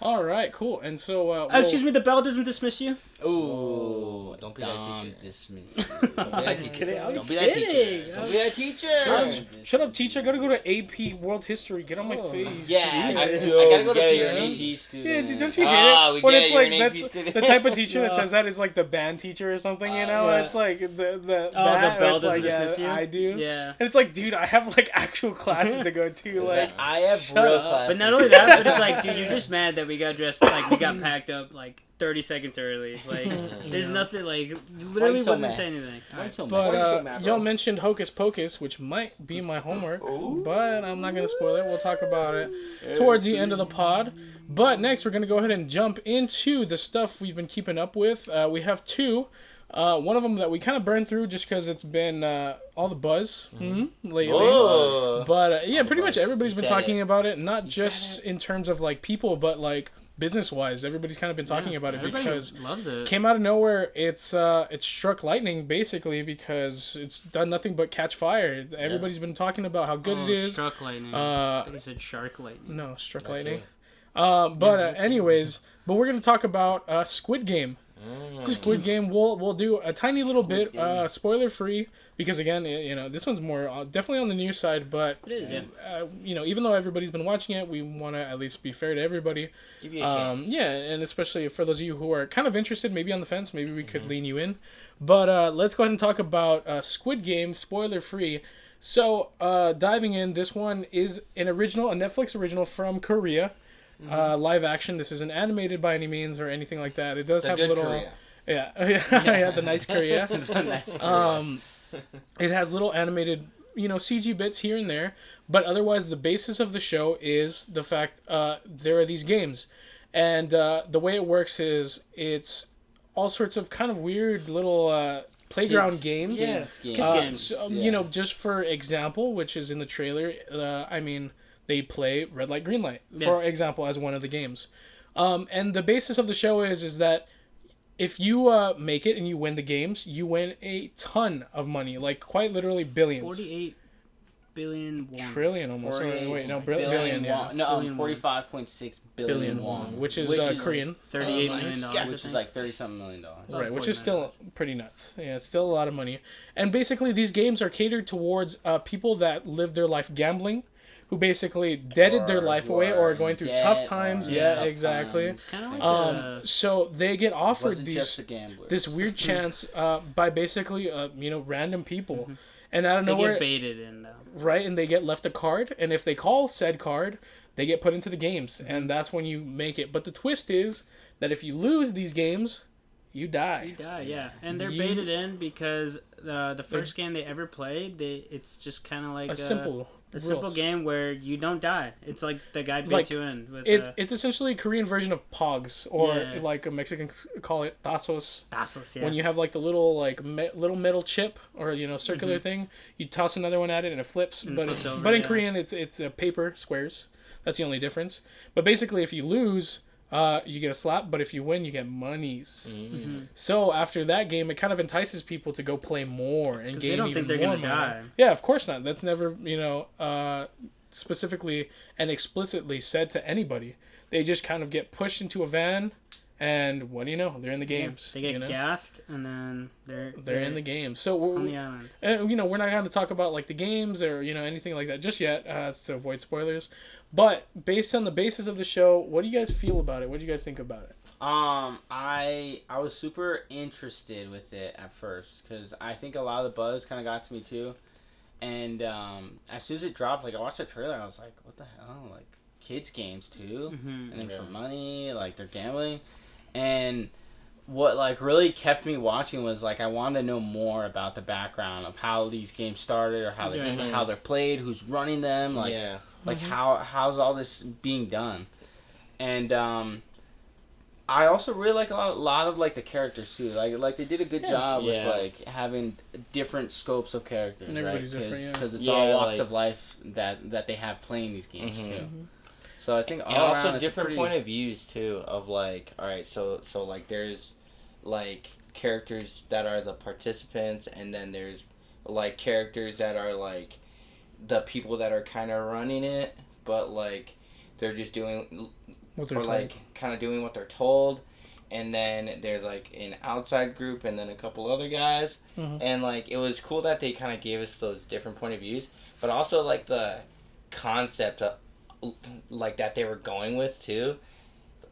All right, cool. And so... excuse me, the bell doesn't dismiss you? Ooh, don't be that teacher. Dismiss. I'm just kidding. Don't be that teacher. Don't be that teacher. Shut up, teacher. I gotta go to AP World History. Get on my face. Yeah, Jesus. I gotta go to You're an PE. AP student. Yeah, dude, don't you hate it? We When get it's it, you're like, an AP that's student. the type of teacher that says that is like the band teacher or something, Yeah. It's like the the bell it's doesn't like, dismiss you? I do. Yeah. And it's like, dude, I have like actual classes to go to. Like, I have shut real up. classes. But not only that, but it's like, dude, you're just mad that we got dressed, like, we got packed up, like, 30 seconds early. Like, there's nothing, like, literally so wasn't mad? saying anything. Why so but Why are you so mad, bro? y'all mentioned Hocus Pocus, which might be my homework, but I'm not gonna spoil it. We'll talk about it towards the end of the pod. But next, we're gonna go ahead and jump into the stuff we've been keeping up with. We have 2. One of them that we kind of burned through just because it's been all the buzz lately. Oh. But yeah, pretty much everybody's You been said talking it. about it, not just in terms of like people, but like business-wise. Everybody's kind of been talking about it Everybody because loves it. came out of nowhere. It's struck lightning basically because it's done nothing but catch fire. Everybody's been talking about how good it is. Struck lightning. I think it said shark lightning. No, struck That lightning. too. Anyways, we're gonna talk about Squid Game. Squid Game. We'll do a tiny little bit spoiler free because again, this one's more definitely on the news side, but It is, yeah. even though everybody's been watching it, we want to at least be fair to everybody. Give you a chance. Yeah, and especially for those of you who are kind of interested, maybe on the fence, maybe we could lean you in. But let's go ahead and talk about Squid Game, spoiler free. So diving in, this one is a Netflix original from Korea. Live action. This isn't animated by any means or anything like that. It does have good little, Korea. yeah, the nice Korea. Nice. It has little animated, CG bits here and there, but otherwise the basis of the show is the fact there are these games, and the way it works is it's all sorts of kind of weird little playground games. Yeah, Kids games. So, just for example, which is in the trailer, they play red light, green light, for example, as one of the games. And the basis of the show is that if you make it and you win the games, you win a ton of money, like quite literally billions. 48 billion won. Trillion almost. Wait, no, billion, yeah. No, Billion 45.6 billion won, which is Which is Korean. $38 Oh, million. yeah, which is like $30-something million. Right, which is still pretty nuts. Yeah, it's still a lot of money. And basically, these games are catered towards people that live their life gambling, who basically deaded their life away or are going through tough times. Yeah, exactly. Kind of like So they get offered Wasn't just the gamblers. this weird chance by basically random people, and out of they nowhere, get baited in though. right? And they get left a card, and if they call said card, they get put into the games, and that's when you make it. But the twist is that if you lose these games, you die. You die, yeah. And they're baited in because the first game they ever played, it's just kind of like a simple a simple game where you don't die. It's like the guy beats like, you in. With it's essentially a Korean version of Pogs, or Yeah. like a Mexican call it Tazos. Tazos, yeah. When you have like the little like little metal chip or circular thing, you toss another one at it and it flips. And but flips over, but in yeah. Korean it's paper squares. That's the only difference. But basically, if you lose, you get a slap. But if you win, you get monies. So after that game, it kind of entices people to go play more and gain they don't even think they're more gonna money. die. Yeah, of course not. That's never specifically and explicitly said to anybody. They just kind of get pushed into a van, and what do you know? They're in the games. They get gassed, and then they're in the games. So on the island. and we're not going to talk about like the games or anything like that just yet, to avoid spoilers. But based on the basis of the show, what do you guys feel about it? What do you guys think about it? I was super interested with it at first because I think a lot of the buzz kind of got to me too, and as soon as it dropped, like I watched the trailer, I was like, what the hell, like kids games too, and then for money, like they're gambling, and what like really kept me watching was like I wanted to know more about the background of how these games started or how they how they're played, who's running them, like like how's all this being done, and I also really like a lot of like the characters too. Like they did a good job with like having different scopes of characters, and everybody's different, because it's all walks of life that they have playing these games too. So I think all and also around, different point of views too of like, all right, so like there's like characters that are the participants, and then there's like characters that are like the people that are kind of running it, but like they're just doing What they're or told. like kind of doing what they're told, and then there's like an outside group and then a couple other guys, and like it was cool that they kind of gave us those different point of views, but also like the concept of like that they were going with too.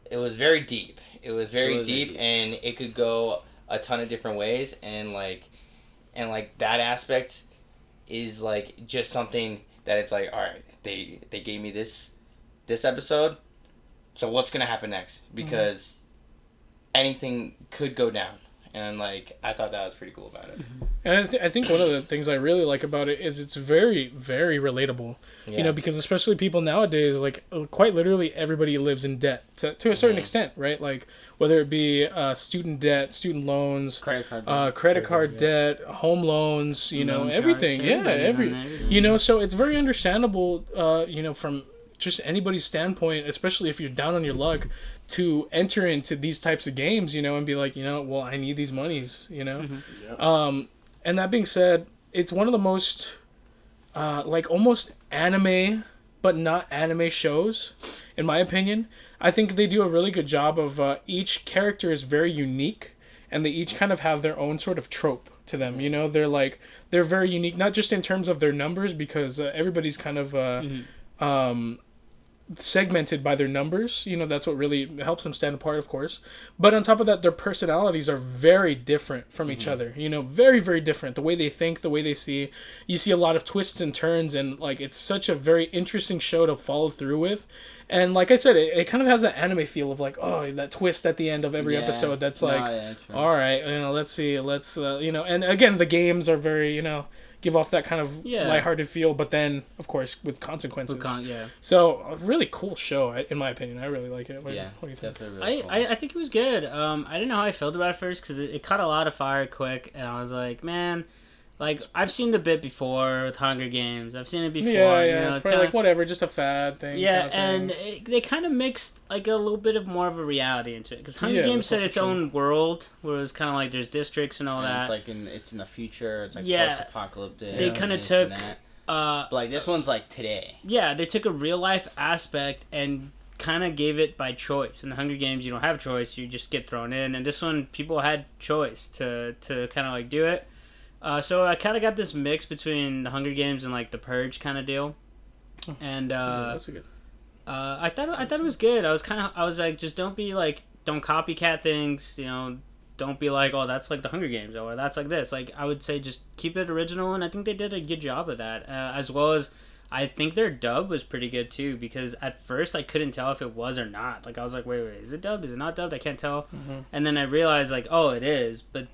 It was very deep. It was very deep, and it could go a ton of different ways, and like that aspect is like just something that it's like, all right, they gave me this episode, so what's gonna happen next? Because anything could go down, and like I thought that was pretty cool about it. And I think one of the things I really like about it is it's very, very relatable. Yeah. Because especially people nowadays, like quite literally everybody lives in debt to a certain extent, right? Like whether it be student debt, student loans, credit card debt, home loans, everything. So it's very understandable, from just anybody's standpoint, especially if you're down on your luck, to enter into these types of games, and be like, well, I need these monies, And that being said, it's one of the most, like almost anime, but not anime shows, in my opinion. I think they do a really good job of each character is very unique, and they each kind of have their own sort of trope to them. They're very unique, not just in terms of their numbers, because everybody's kind of segmented by their numbers. That's what really helps them stand apart, of course. But on top of that, their personalities are very different from each other. Very, very different. The way they think, the way they see. You see a lot of twists and turns, and like it's such a very interesting show to follow through with. And like I said, it kind of has that anime feel of like, oh, that twist at the end of every episode. That's like, all right, let's see, and again, the games are very, give off that kind of lighthearted feel, but then of course with consequences. So a really cool show, in my opinion. I really like it. What do you think? Really cool. I think it was good. I didn't know how I felt about it first because it caught a lot of fire quick, and I was like, man, like I've seen the bit before with Hunger Games. I've seen it before. It's probably like whatever, just a fad thing. Yeah, kind of and they kind of mixed like a little bit of more of a reality into it because Hunger Games set its own world, where it was kind of like there's districts and all that. It's like it's in the future. It's like post-apocalyptic. They kind of took. But like this one's like today. Yeah, they took a real life aspect and kind of gave it by choice. In the Hunger Games, you don't have choice; you just get thrown in. And this one, people had choice to kind of like do it. So I kind of got this mix between the Hunger Games and like the Purge kind of deal, and that's good. I thought it was good. I was like, just don't copycat things, don't be like, oh, that's like the Hunger Games or that's like this. Like I would say, just keep it original, and I think they did a good job of that. As well as I think their dub was pretty good too, because at first I couldn't tell if it was or not. Like I was like, wait, is it dubbed? Is it not dubbed? I can't tell. And then I realized like, oh, it is, but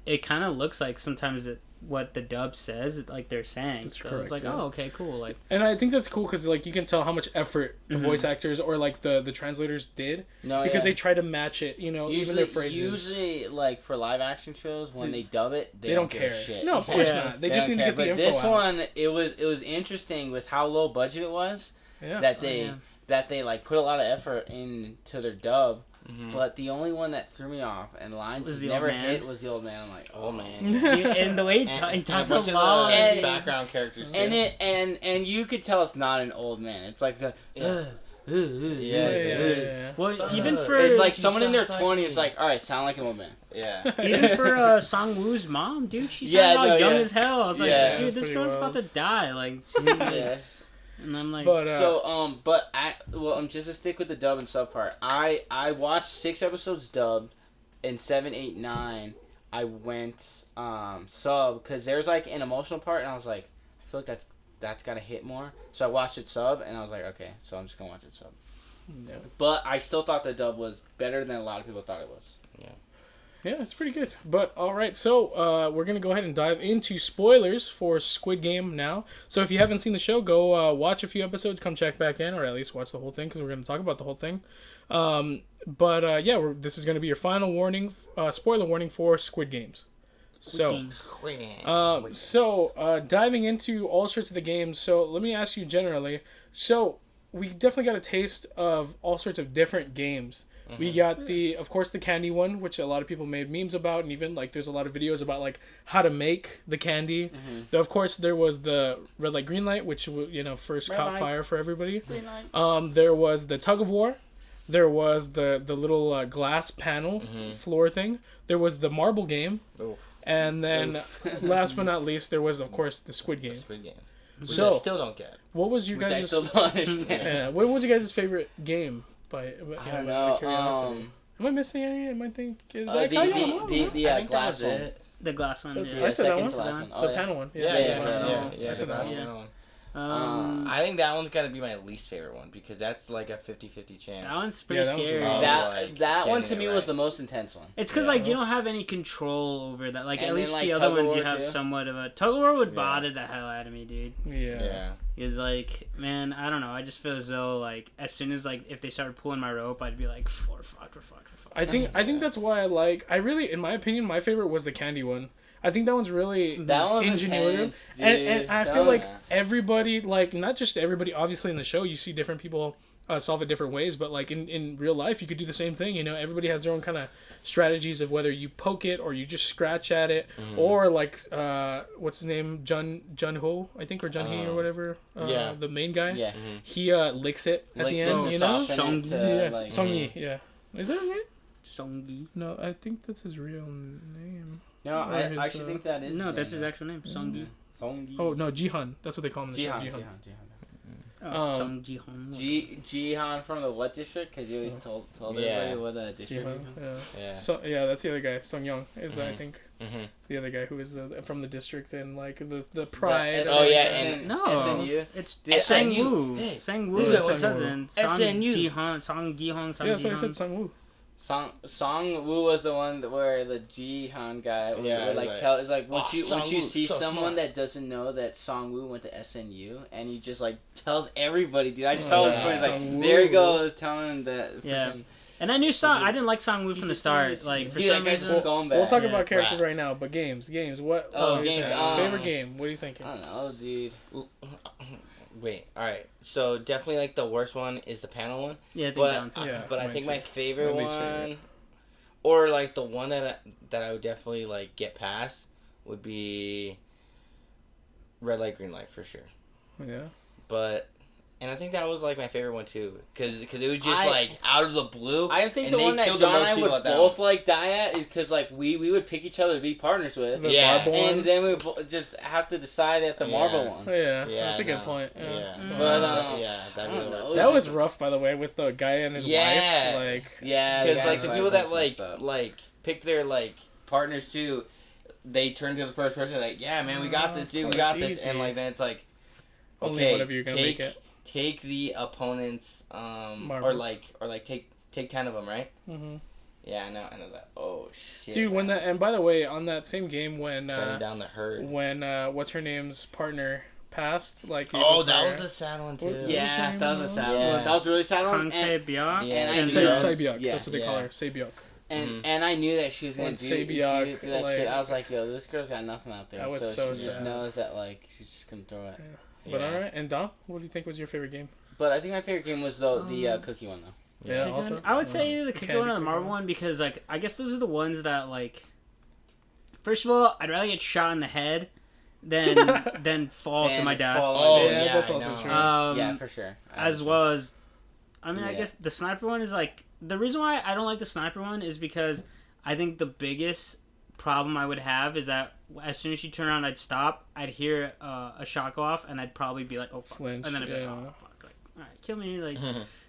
it kind of looks like sometimes that what the dub says, like they're saying. That's so correct, it's like, yeah. oh, okay, cool. Like, And I think that's cool because like you can tell how much effort the voice actors or like the translators did because they try to match it. You know, even their phrases. Usually, like for live action shows, when they dub it, they don't care shit. No, of course not. They just need to get the info But this out. one, it was interesting with how low budget it was. Yeah. That they like put a lot of effort into their dub. Mm-hmm. But the only one that threw me off and lines Was just the never old man? hit was the old man. I'm like, oh man. dude, and the way he talks a lot. And background characters. Too. And you could tell it's not an old man. It's like a Yeah. Well, even for it's like someone in their 20s. Like, all right, sound like an old man. Yeah. even for Song-woo's mom, dude, she sounded all young as hell. I was like, Yeah, dude, this pretty girl's wild. about to die. Like, Yeah. and I'm like, But Just to stick with the dub and sub part, I watched 6 episodes dubbed, and 7, 8, 9, I went sub because there's like an emotional part, and I was like, I feel like that's gotta hit more. So I watched it sub, and I was like, okay, so I'm just gonna watch it sub. Yeah. But I still thought the dub was better than a lot of people thought it was. Yeah, it's pretty good. But all right, so we're gonna go ahead and dive into spoilers for Squid Game now. So if you haven't seen the show, go watch a few episodes, come check back in, or at least watch the whole thing because we're gonna talk about the whole thing. This is gonna be your final warning, spoiler warning for Squid Games. So, diving into all sorts of the games. So let me ask you generally. So we definitely got a taste of all sorts of different games. Mm-hmm. We got of course, the candy one, which a lot of people made memes about, and even like there's a lot of videos about like how to make the candy. Mm-hmm. Of course, there was the red light, green light, which first caught fire for everybody. green light. There was the tug of war. There was the little glass panel floor thing. There was the marble game. Oof. And then, last but not least, there was, of course, the Squid Game. Which So, I still don't get. What was you Which I guys' still don't understand. yeah, what was you guys' favorite game? I don't know. Am I missing any? Am I think The I think glass that was one. it. The glass one. That's Yeah. right. I said that one. second to last one. Oh, The yeah. panel one. Yeah. I said that one. Yeah. one. I I think that one's got to be my least favorite one because that's like a 50-50 chance. that one's pretty that one's scary. wild. That one to getting me it was right. the most intense one. It's because like you don't have any control over that. Like And at then, least like, the other ones you tug-of-war, have too. somewhat of a tug of war would Yeah. bother the hell out of me, dude. Yeah. Is like, man, I don't know. I just feel as though like as soon as like if they started pulling my rope, I'd be like, we're fucked. I think that's why I really, in my opinion, my favorite was the candy one. I think that one's really That one's ingenuitive. intense, dude. And I That feel like was- everybody, like, not just everybody, obviously in the show, you see different people solve it different ways, but like in real life, you could do the same thing. Everybody has their own kind of strategies of whether you poke it or you just scratch at it, or like, what's his name? Jun Ho, I think, or Jun Hee or whatever. The main guy. Yeah. He licks it at the end, you know? Song-gi. Song Yi, yeah. Is that his name? Songi. No, I think that's his real name. No, I Or his, actually think that is. No, that's his actual name. Songi. Songi. Oh no, Jihan. That's what they call him in the show. Jihan. Oh, Song Ji-hong. Jihan from the what district? Because you always told everybody what district. Jihan. Yeah. Yeah. So yeah, that's the other guy. Sung Young is I think Mm-hmm. the other guy who is from the district and like the pride. Oh, yeah, and No, SNU. it's SNU. Sang Woo. Hey, Sang Woo who's is that? the cousin. Song SNU. Ji-hong, Song Gi-hong, Song Yeah, that's what I Ji-hong. said. Sung Woo. Song Woo was the one where the Jihan guy would like right. tell. It's like once Oh, you Song Woo, see so someone smart. that doesn't know that Song Woo went to SNU, and he just like tells everybody, dude. I just thought it was funny. It's Song like there he Woo. goes telling that. Yeah. freaking- And I knew Song. I didn't like Song Woo from the He's a start. genius. Like for Dude, some that guy's reason. a scumbag. We'll talk Yeah. about characters Right. right now, but games. What? Oh, what do you games, think? Favorite game? What are you thinking? I don't know, dude. Wait, alright. So definitely like the worst one is the panel one. Yeah, I think But, that one's. Yeah. but I mine think too. my favorite My least one, favorite. or like the one that I would definitely like get past would be red light, green light for sure. Yeah. But and I think that was like my favorite one too, because it was just I- like out of the blue. I think and the they one that killed the John and most I people would at that both one. like die at is because like we would pick each other to be partners with, The Yeah. marble and one. then we just have to decide at the Yeah. marble one. Yeah, Yeah, that's a good no. point. Yeah, Yeah. But, yeah, that'd be I the don't worst. know. That was rough, by the way, with the guy and his Yeah. wife. Like, Yeah, Because the like guy's the wife people was that messed up. like pick their like partners too, they turn to the first person like, yeah, man, we got this, dude, we It's got this, easy. and like then it's like, only okay, one of you are gonna take make it. take the opponent's or Marbles. like take 10 of them, right? Mm-hmm. Yeah, I know, and I was like, oh shit. Dude, when that, and by the way, on that same game when Shutting down the herd. when what's her name's partner passed, like Oh, that was a sad one too. What- Yeah, that was a sad Yeah. one. That was a really sad one. Kang and Byeok. I and knew Say, that- Sae-byeok, yeah. that's what they call her, Sae-byeok. And I knew that she was gonna When do Sae-byeok, that like- shit. I was like, yo, this girl's got nothing out there. That was so so she just sad. knows that like she's just gonna throw it. But Yeah. alright, and Dom, what do you think was your favorite game? But I think my favorite game was the cookie one though. Yeah, Cookie also. one? I would say the Candy Cookie one or the Cookie Marvel one. one because, like, I guess those are the ones that, like, first of all, I'd rather get shot in the head than fall to Than my death. fall Oh, yeah, yeah, that's I also know. true. Yeah, for sure. As well as, I mean, I Yeah. guess the sniper one is like the reason why I don't like the sniper one is because I think the biggest problem I would have is that as soon as she turned around, I'd stop, I'd hear a shot go off, and I'd probably be like, oh fuck, Flinch, and then I'd be yeah. like, oh fuck, like, all right, kill me, like.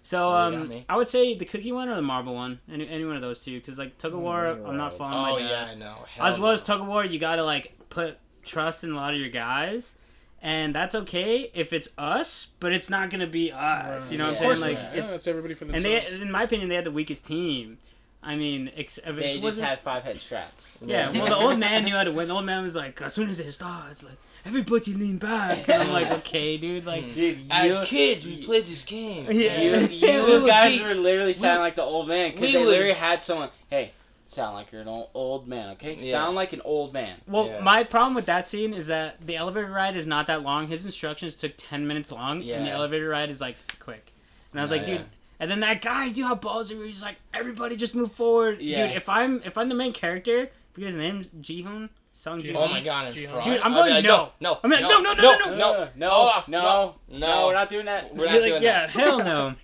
So You got me. I would say the cookie one or the marble one, any one of those two, because like tug of war, I'm not following my Oh dad. yeah, I know. As well as Hell tug of war, you gotta like put trust in a lot of your guys, and that's okay if it's us, but it's not gonna be us. You know what Of I'm course saying? not. Like Yeah, it's it's everybody for and themselves. they, in my opinion, they had the weakest team. I mean, if They it just wasn't. had 5-head strats. Yeah, well, the old man knew how to win. The old man was like, as soon as it starts, like, everybody lean back. And I'm like, okay, dude, like, Dude, As kids, we played this game. Yeah. you would guys be- were literally sounding like the old man because we they would- literally had someone. Hey, sound like you're an old man, okay? Yeah. Sound like an old man. well, Yeah. my problem with that scene is that the elevator ride is not that long. His instructions took 10 minutes long, and the Yeah. elevator ride is, like, quick. And I was like, Yeah. dude. And then that guy, dude, how ballsy, where he's like, everybody just move forward. Yeah. Dude, if I'm the main character, because his name's Jihoon, Sung Ji-hoon. Jihoon. Oh my god, I'm Dude, fraud. I'm I'll be going like, no. No. I'm like, no. No. No, Hold off. no, No. we're not doing that. We're not You're like, doing yeah, that. hell no.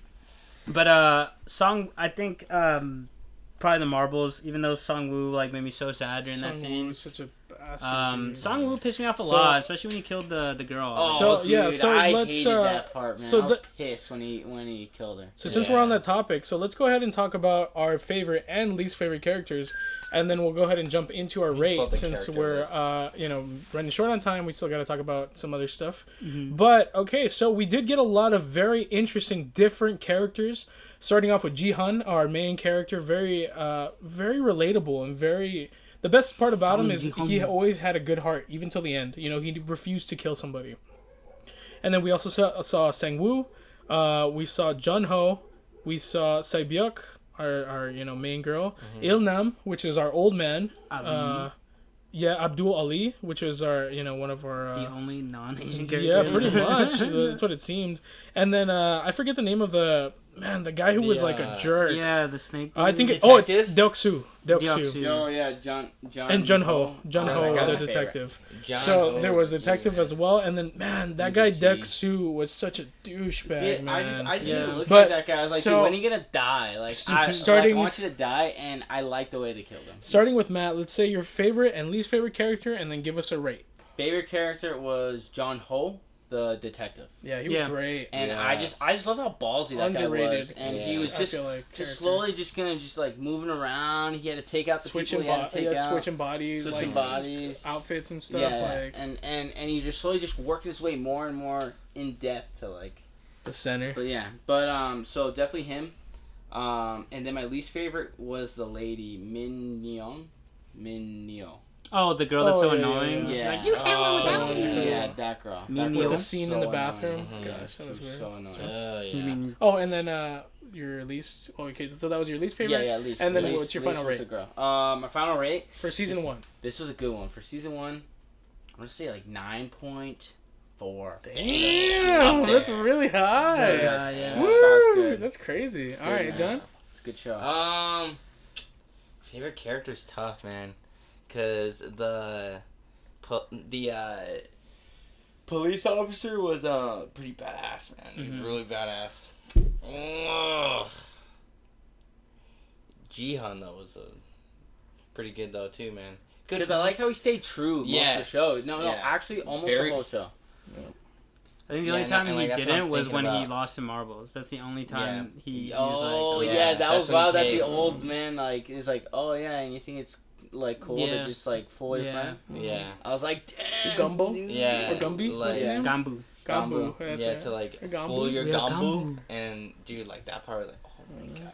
But Song, I think probably the marbles. Even though Song Woo like made me so sad during that Sung scene. Woo is such a bastard. dude. Song Woo pissed me off a So- lot, especially when he killed the girl. Oh, So, dude, yeah, so I let's, hated that part, man. so I was the- pissed when he killed her. So since we're on that topic, so let's go ahead and talk about our favorite and least favorite characters, and then we'll go ahead and jump into our rate the since character we're running short on time. We still got to talk about some other stuff. Mm-hmm. But okay, so we did get a lot of very interesting different characters. Starting off with Jihan, our main character, very relatable and very. The best part about him is he always had a good heart, even till the end. You know, he refused to kill somebody. And then we also saw Sang-woo. We saw Jun-ho. We saw Sae-byeok, our main girl. Il-nam, which is our old man. Ali. Abdul Ali, which is our one of our. The only non-Asian character. Yeah, pretty much. That's what it seemed. And then I forget the name of the guy who was like a jerk. Yeah, the snake. Dude. I think it's Detective? Deok-soo. Deok-soo. Oh yeah, John. And Jun-ho, that guy's the my detective. John So O. there was detective as well, and then that He's guy a G. Deok-soo was such a douchebag, Dude, man. I just Yeah. keep looking But, at that guy. I was like, so- dude, when are you gonna die? Like, starting- I want you to die, and I like the way they killed him. Starting with Matt, let's say your favorite and least favorite character, and then give us a rate. Favorite character was John Ho, the detective, Yeah, he was great. and Yes. I just loved how ballsy that guy was, Underrated. and Yeah. he was I just feel like just character. slowly just gonna like moving around. He had to take out the people he had to take out. switching bodies, Switching like, bodies. outfits and stuff. Yeah, Like and he just slowly just working his way more and more in depth to like. the center. So definitely him. And then my least favorite was the lady Min-nyo. Oh, the girl that's so Oh, yeah, annoying. yeah. She's Yeah. like, you can't win without me. Yeah. Yeah, that girl. That Min-nyo. girl With the was scene so in the annoying. bathroom. Mhm. Gosh, She that was was weird. so annoying. Yeah. You mean Oh, and then your least. Oh, okay, so that was your least favorite. Yeah, at least. And then Least- what's your least final was rate? the girl. My final rate. For season one. This was a good one. For season one, I'm gonna say like 9.4. Damn, Up there. that's really high. yeah. Woo, That was good. that's crazy. It's All good, right, man. John. It's a good show. Favorite character's tough, man, cause the police officer was pretty badass, man. He was really badass. Ugh. Jihan though was pretty good though too, man. Good. Because I like how he stayed true most of the Yes. show. No, Yeah. actually almost Very- the whole show. I think the Yeah, only and- time and, he like, that's what I'm didn't was thinking when he about. lost in marbles. That's the only time he Oh was like, yeah, that that's was when he wild that the caved. old man like is like, oh yeah, and you think it's like cool Yeah. to just like fool your Yeah. friend. Yeah. I was like, damn. Gumbo? dude. Yeah. Or Gumby? Like, What's his name? Gambu. Gambu. Gambu. That's yeah, right. to like Gambu. fool your Yeah, gambu. Gambu. And dude, like that part was like, oh my god.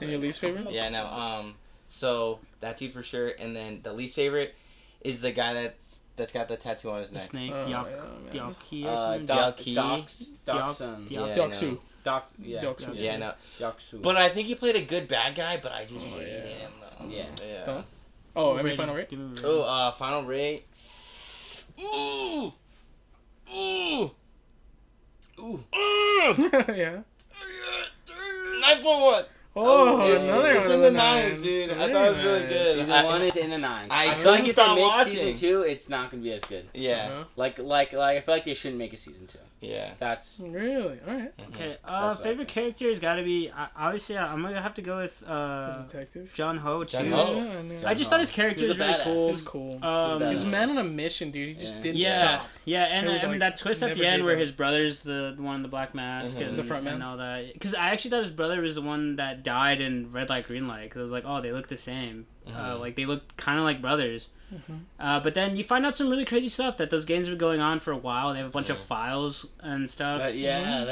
And your least favorite? Yeah, no. So that dude for sure. And then the least favorite is the guy that's got the tattoo on his The neck. snake, Diaki or something? Deoksu. Deoksu. Yeah, no. Deoksu. But I think he played a good bad guy, but I just hated him. Yeah. Yeah. Oh, I mean, final rate? Oh, final rate. Ooh. Ooh. Ooh. Yeah. 9.1. Oh, It's another in the nines, dude. I thought it was really good. Season 1 is in the 9s. I feel like couldn't if they stop make watching. season 2, it's not gonna be as good. Yeah. Uh-huh. Like I feel like they shouldn't make a season 2. Yeah. That's Really? All right. Okay. That's Favorite character has got to be obviously I'm gonna have to go with Detective. John Ho too. John Ho. I just thought his character He was was a really badass. cool. He's cool. He's He's a man on a mission, dude. He just didn't Yeah, stop. yeah, and It was I mean like, that twist at never the end gave where up. his brother's the one in the black mask and The front man. and all that. Because I actually thought his brother was the one that died in Red Light Green Light. Because I was like, oh, they look the same. Like they look kind of like brothers. But then you find out some really crazy stuff that those games have been going on for a while. They have a bunch of files and stuff. they've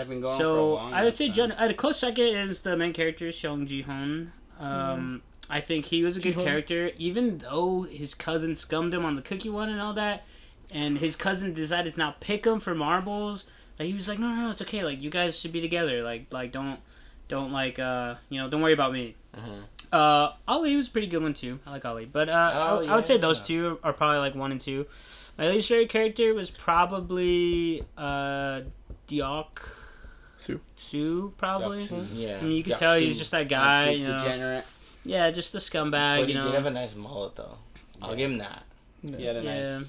been going for a So long I would say time. a close second is the main character Song Ji-hoon. I think he was a good Ji-hoon. character, even though his cousin scummed him on the cookie one and all that, and his cousin decided to not pick him for marbles. Like he was like, no, it's okay. Like you guys should be together. Like don't don't worry about me. Ali was a pretty good one too. I like Ali, but I would say those two are probably like 1 and 2. My least favorite character was probably Su probably. Yeah. I mean, you could tell he's just that guy, you know. Degenerate. Yeah, just a scumbag, But he you know. did have a nice mullet though. I'll give him that. He had a nice.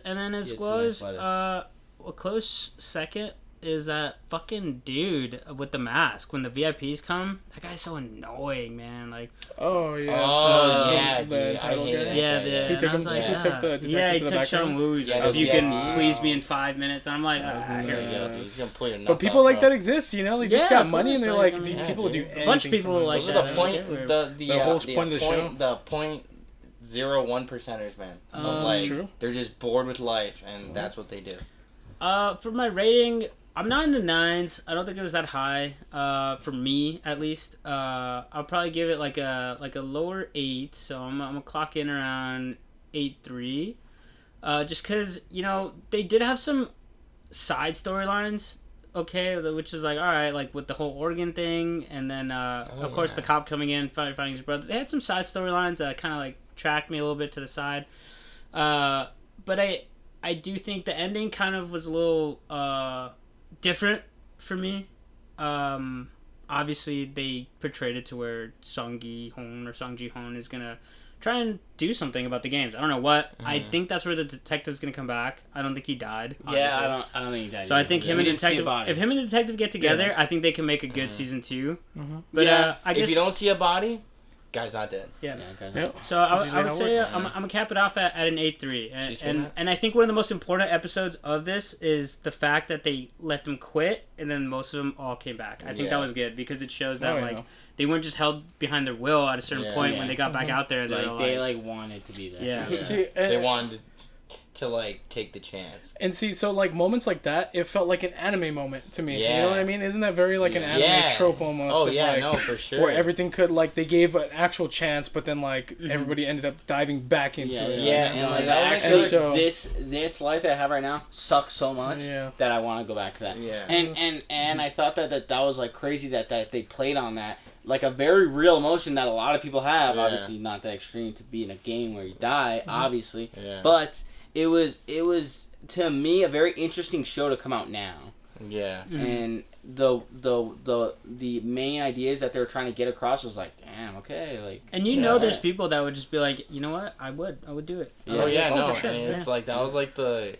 And then as He had well some as nice lettuce. a close second is that fucking dude with the mask when the VIPs come. That guy's so annoying, man. Like, Oh yeah. Oh, yeah, the dude, I entitled hated guy. that. yeah, guy, the yeah. Who took and I was him- like, who took the detective yeah, he to the took back Sean room? Woo's. Yeah, if those you can VIPs. please me in 5 minutes, and I'm like, Here we go, dude. He's gonna pull your nuts But people out, like bro. that exist, you know. They just Yeah, got of money, and course, they're like, like, I mean, dude, people will do a anything. bunch of people for money. like Those are that. the I point, don't care. the whole point of the show. The 0.01 percenters, man. Of That's true. they're just bored with life, and that's what they do. For my rating, I'm not in the 9s. I don't think it was that high. For me, at least. I'll probably give it like a lower 8. So I'm gonna clock in around 8.3. Just because they did have some side storylines. Okay, which is like, all right, like with the whole organ thing, and then of course the cop coming in, finding his brother. They had some side storylines that kind of like tracked me a little bit to the side. But I do think the ending kind of was a little different for me. Obviously, they portrayed it to where Song Ji-hoon is gonna try and do something about the games. I don't know what. I think that's where the detective's gonna come back. I don't think he died. Yeah, I don't think he died. So I think him and We didn't see a detective. body. If him and the detective get together, I think they can make a good season 2. But Yeah, I guess if you don't see a body, guy's not dead. yeah. Okay. Yep. So I That's usually would how it say works. I'm gonna cap it off at an 8.3, She's seen that? and I think one of the most important episodes of this is the fact that they let them quit, and then most of them all came back. I think that Yeah. was good because it shows that Oh, yeah. they weren't just held behind their will at a certain Yeah. point Yeah. when they got back out there. They were They like, wanted to be there. Yeah. Yeah. See, They wanted to like take the chance. And see, so like moments like that, it felt like an anime moment to me. You Yeah. know what I mean? Isn't that very like an anime Yeah. trope almost? Oh of, yeah, like, no, for sure. Where everything could like they gave an actual chance, but then like everybody ended up diving back into Yeah, it. Yeah, and, like, I always actually, feel like- this life that I have right now sucks so much Yeah. that I want to go back to that. Yeah. And I thought that was like crazy that they played on that, like a very real emotion that a lot of people have. Yeah. Obviously, not that extreme to be in a game where you die, obviously, Yeah. but it was to me a very interesting show to come out now. Yeah. And the main ideas that they were trying to get across was like, damn, okay, like. and there's people that would just be like, you know what, I would do it. Oh yeah, Oh, no, for sure. and it's like that was like the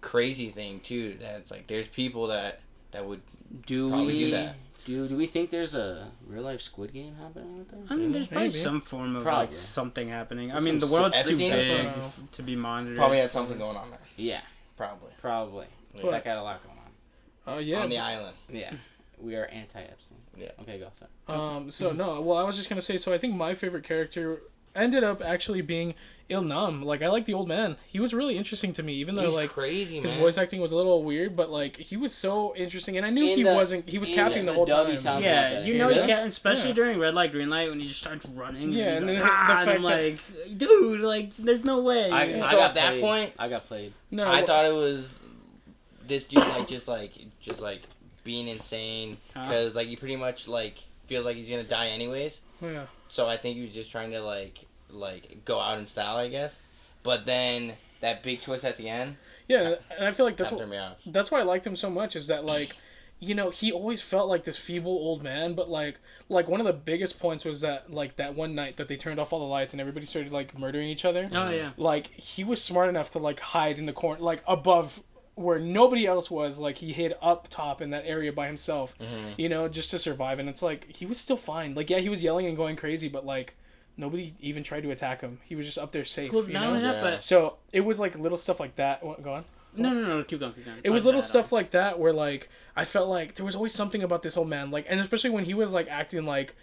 crazy thing too. That it's like there's people that would Do probably we do that. do we think there's a real life Squid Game happening out there? I mean, there's probably Maybe. some form of Probably. like something happening. I Some mean, the world's too editing? big to be monitored. probably had something going on there. Yeah, Probably. probably. Yeah. That got a lot going on. Oh yeah. On the island. Yeah, we are anti-Epstein. Yeah. Okay, go. Sorry. So no, well, I was just gonna say. So I think my favorite character ended up actually being Il Nam. Like, I like the old man. He was really interesting to me, even though, like, crazy, his man. voice acting was a little weird, but, like, he was so interesting. And I knew he was capping the whole time. Yeah, you know he's capping, especially Yeah. during Red Light, Green Light, when he just starts running. Yeah, and and he's then like, the and fact I'm like, dude, like, there's no way. I got that point. I got played. No, I thought it was this dude, like, just being insane. Because, like, he pretty much, like, feels like he's going to die anyways. Yeah. So I think he was just trying to, like go out in style, I guess. But then that big twist at the end. Yeah, and I feel like threw me off. that's why I liked him so much, is that, like, you know, he always felt like this feeble old man, but, like one of the biggest points was that, like, that one night that they turned off all the lights and everybody started, like, murdering each other. Oh, yeah. Like, he was smart enough to, like, hide in the corner, like, above where nobody else was. Like, he hid up top in that area by himself, you know, just to survive. And it's like, he was still fine. Like, yeah, he was yelling and going crazy, but, like, nobody even tried to attack him. He was just up there safe. Well, you not know? only that, but So it was like little stuff like that. Go on. no, keep going. It was little stuff like that where, like, I felt like there was always something about this old man, like, and especially when he was, like, acting like,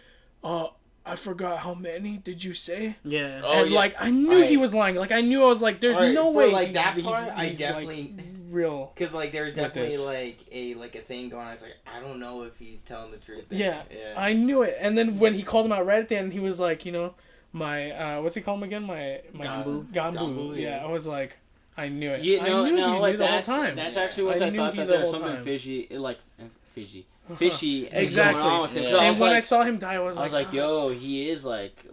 I forgot how many did you say? Yeah. Oh, And yeah. like, I knew he was lying. Like, I knew, I was like, there's no way. Like, he's- that he's- part, I he's, definitely... like, real. Because, like, there was with definitely, this. like a thing going on. I was like, I don't know if he's telling the truth. Yeah, Yeah. I knew it. And then when he called him out right at the end, he was like, you know, my what's he call him again? My Gambu. Gambu. Yeah, I was like, I knew it. You I know, knew he knew like the whole that's time. that's actually what I knew thought he that the there was whole something time. fishy, fishy Exactly. going on with him. Yeah. 'Cause And when I saw him die, I was like, yo, he is like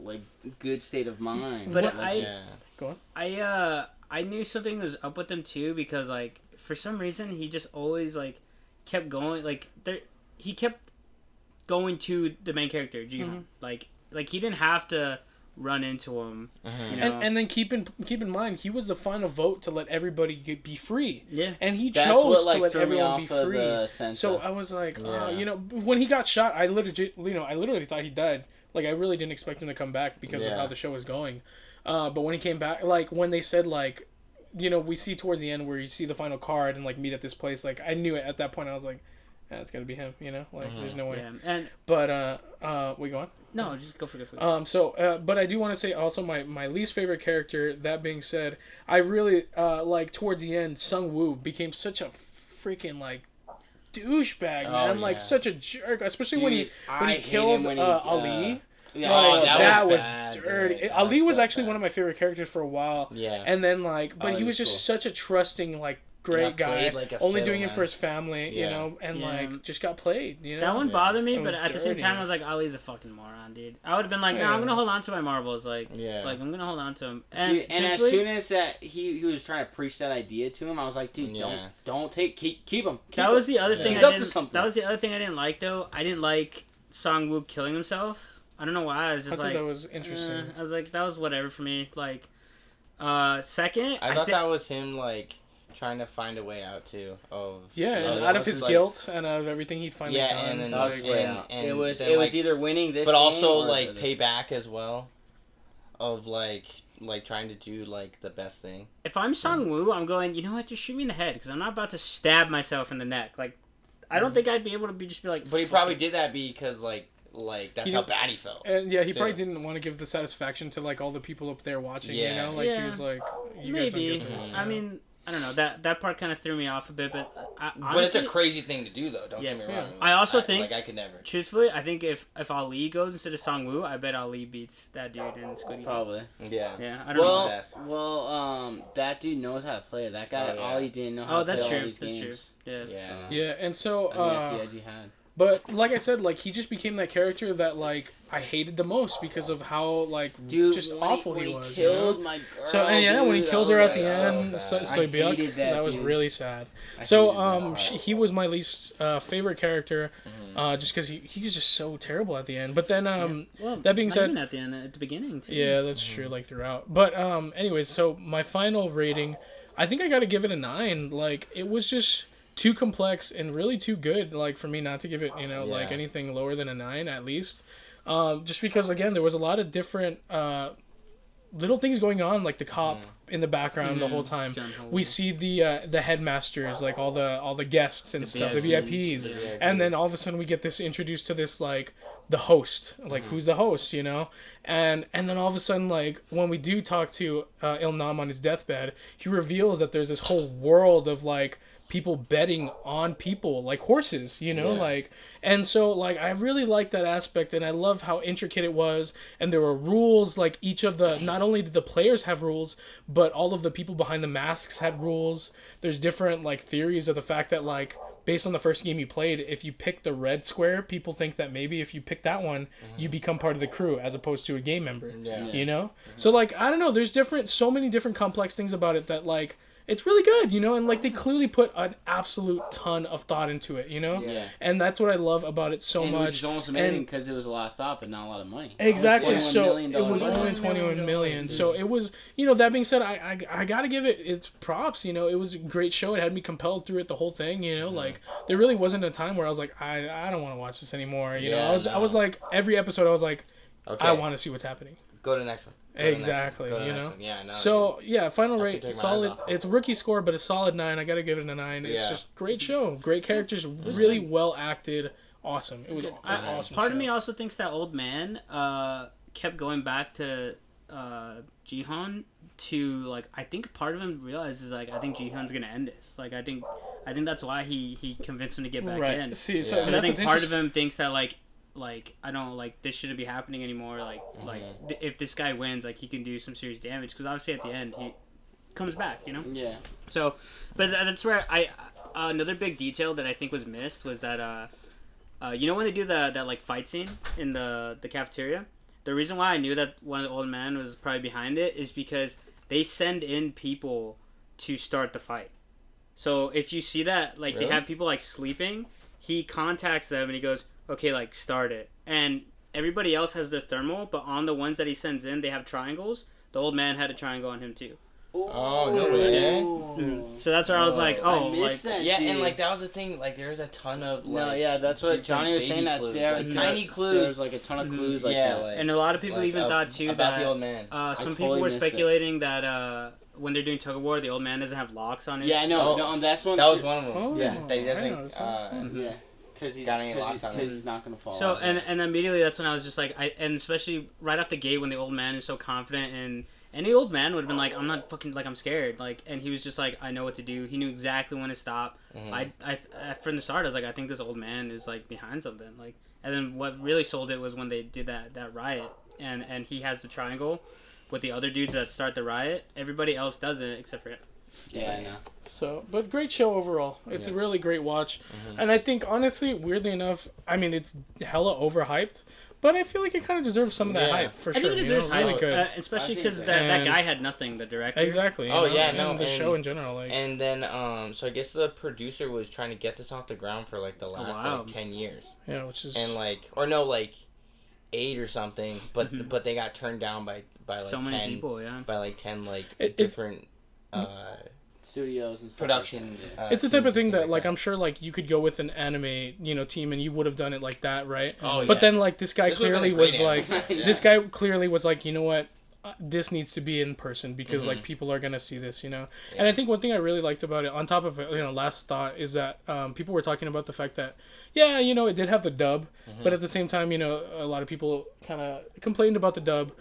good state of mind. But Like, Go on. I knew something was up with him too, because, like, for some reason he just always, like, kept going, like, he kept going to the main character, Jihan. Like he didn't have to run into him. You know? And then keep in mind, he was the final vote to let everybody be free. Yeah. And he That's chose what, like, to let threw me everyone off be of free. the Senta. So I was like, Yeah. you know, when he got shot, I literally thought he died. Like, I really didn't expect him to come back because of Yeah. how the show was going. But when he came back, like, when they said, like, you know, we see towards the end where you see the final card and, like, meet at this place, like, I knew it at that point. I was like, yeah, it's gotta be him, you know? Like, there's no way. Yeah. And But, we go on? no, just go for it. But I do want to say also my least favorite character. That being said, I really like towards the end, Sung Woo became such a freaking, like, douchebag, man. Like, yeah. such a jerk, especially Dude, when he I hate killed him when he, Ali. Yeah, Like, that was bad, dirty. dude. Ali was so actually bad. one of my favorite characters for a while. Yeah. And then, like, but Ali he was was just cool. such a trusting, like, great Yeah, guy, played like a only fiddle, doing it man. for his family, you Yeah. know, and Yeah. like just got played, you know. that one Yeah. bothered me, It but was at the same dirty. time, I was like, Ali's a fucking moron, dude. I would have been like, no, Yeah. I'm gonna hold on to my marbles, like, Yeah. like I'm gonna hold on to him. And, Dude, and as truthfully, soon as that he was trying to preach that idea to him, I was like, dude, Yeah. don't keep him. that was the other thing. He's I up to didn't, something. That was the other thing I didn't like, though. I didn't like Song Woo killing himself. I don't know why. I was I just thought like, that was interesting. I was like, that was whatever for me. Like, second, I thought that was him, like, trying to find a way out, too. Yeah, you know, and that out of was his like- guilt and out of everything he'd finally Yeah, done. and then That was like, great. and It was then, like, either winning this, but also, game or like, this. pay back as well. Of, like trying to do, like, the best thing. if I'm Song Woo, I'm going, you know what, just shoot me in the head, because I'm not about to stab myself in the neck. Like, I don't think I'd be able to just be like. But he "Fuck probably it." did that because, like that's He how did- bad he felt. and yeah, he probably Yeah. didn't want to give the satisfaction to like all the people up there watching. You Yeah. know, like he Yeah. was like, you guys don't Maybe. get this. I mean, I don't know. That part kind of threw me off a bit, but But it's honestly, a crazy thing to do, though. Don't Yeah. get me Yeah. wrong. I also think- like I could never. truthfully, I think if Ali goes instead of Song Woo, I bet Ali beats that dude in Squid Games. Probably. Yeah. Yeah, I don't know. That dude knows how to play. That guy, Oh, yeah. Ollie didn't know how Oh, to that's play all true. these That's true. games. Yeah. Yeah. Yeah, and so, I mean, that's the edge he had. but like I said, like he just became that character that like I hated the most because of how like Dude, just when awful he he was. killed you know? my girl. So and yeah, when he dude, killed I her was at the like, end, so so, bad. so I hated that, was dude. really sad. I So hated that. he was my least favorite character, just because he was just so terrible at the end. But then Well, that being not said, even at the end, at the beginning too. yeah, that's true. Like throughout, but anyways, so my final rating, I think I got to give it a 9. Like it was just too complex and really too good. Like for me not to give it, like Yeah. anything lower than a 9 at least. Just because again there was a lot of different little things going on, like the cop in the background the whole time. We see the headmasters, like all the guests and stuff, the VIPs, and then all of a sudden we get this introduced to this like the host, like who's the host, you know, and then all of a sudden, like when we do talk to Ilnam on his deathbed, he reveals that there's this whole world of like people betting on people like horses, you know, like, and so like I really like that aspect, and I love how intricate it was, and there were rules, like each of the, not only did the players have rules, but all of the people behind the masks had rules. There's different like theories of the fact that like based on the first game you played, if you pick the red square, people think that maybe if you pick that one, you become part of the crew as opposed to a game member, you know? So like, I don't know, there's so many different complex things about it that like, it's really good, you know, and like they clearly put an absolute ton of thought into it, you know, and that's what I love about it so much. Which is almost amazing because it was a lot of stop and not a lot of money. Exactly, so it was only $21 million. So it was, you know, that being said, I gotta give it its props. You know, it was a great show. It had me compelled through it the whole thing. You know, like there really wasn't a time where I was like, I don't want to watch this anymore. You know, I was like every episode I was like, I want to see what's happening. Go to the next one. Exactly, you know. Yeah, no. So yeah, final rate solid. It's a rookie score, but a solid 9. I gotta give it a 9. It's just great show, great characters, really well acted, awesome. It was an awesome. Part of me also thinks that old man kept going back to Jihan to like. I think part of him realizes like I think Jihan's gonna end this. Like I think that's why he convinced him to get back in. See, so I think part of him thinks that like I don't like this shouldn't be happening anymore. If this guy wins, like he can do some serious damage because obviously at the end he comes back, you know. Yeah. So, but that's where another big detail that I think was missed was that you know when they do that like fight scene in the cafeteria, the reason why I knew that one of the old men was probably behind it is because they send in people to start the fight. So if you see that like they have people like sleeping, he contacts them and he goes, okay, like, start it. And everybody else has their thermal, but on the ones that he sends in, they have triangles. The old man had a triangle on him, too. Oh, no way. Mm-hmm. So that's where I was like, oh, like... Yeah, and, like, that was the thing. Like, there's a ton of, like... No, yeah, that's what Johnny was saying, that there like, tiny clues. There's, like, a ton of clues like that. Like, and a lot of people even thought, too, about that... the old man. Some people were speculating that, when they're doing tug of war, the old man doesn't have locks on his... Yeah, I know. No, that's one... That was one of them. Oh, yeah. That he doesn't... Yeah. Because he's not going to fall. So, and immediately that's when I was just like, and especially right off the gate when the old man is so confident, and any old man would have been like, I'm not fucking, like, I'm scared. Like, and he was just like, I know what to do. He knew exactly when to stop. I from the start, I was like, I think this old man is, like, behind something. Like, and then what really sold it was when they did that riot, and he has the triangle with the other dudes that start the riot. Everybody else doesn't except for him. Yeah, I know. So, but great show overall. It's a really great watch. And I think, honestly, weirdly enough, I mean, it's hella overhyped, but I feel like it kind of deserves some of that hype, for sure. I think it deserves hype, really good. especially because that guy had nothing, the director. Exactly. Oh, yeah, and the show in general. Like. And then, so I guess the producer was trying to get this off the ground for, like, the last, like, 10 years. Yeah, which is... And, like, or no, like, 8 or something, but they got turned down by like, so 10 many people, yeah. By, like, 10, like, different... studios and stuff production. It's the type of thing that, like, I'm sure, like, you could go with an anime, you know, team, and you would have done it like that, right? Oh, but then, like, this guy clearly was like, Yeah. this guy clearly was like, you know what? This needs to be in person because like people are gonna see this, you know. Yeah. And I think one thing I really liked about it, on top of you know, last thought, is that people were talking about the fact that you know, it did have the dub, but at the same time, you know, a lot of people kind of complained about the dub.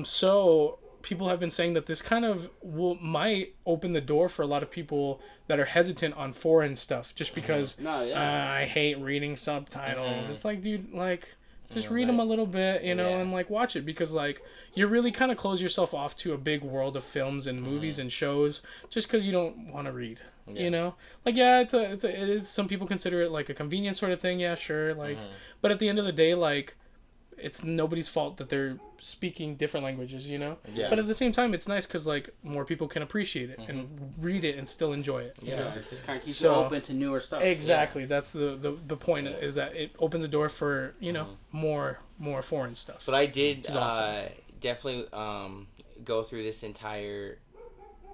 So people have been saying that this kind of might open the door for a lot of people that are hesitant on foreign stuff, just because I hate reading subtitles. It's like, dude, like. Just read them a little bit, you know, and, like, watch it. Because, like, you really kind of close yourself off to a big world of films and movies and shows just because you don't want to read, you know? Like, yeah, it is, some people consider it, like, a convenience sort of thing. Yeah, sure. Like, but at the end of the day, like, it's nobody's fault that they're speaking different languages, you know? Yeah. But at the same time, it's nice because, like, more people can appreciate it and read it and still enjoy it. You know? It just kind of keeps you open to newer stuff. Exactly. Yeah. That's the point is that it opens the door for, you know, more foreign stuff. But I did awesome. Definitely go through this entire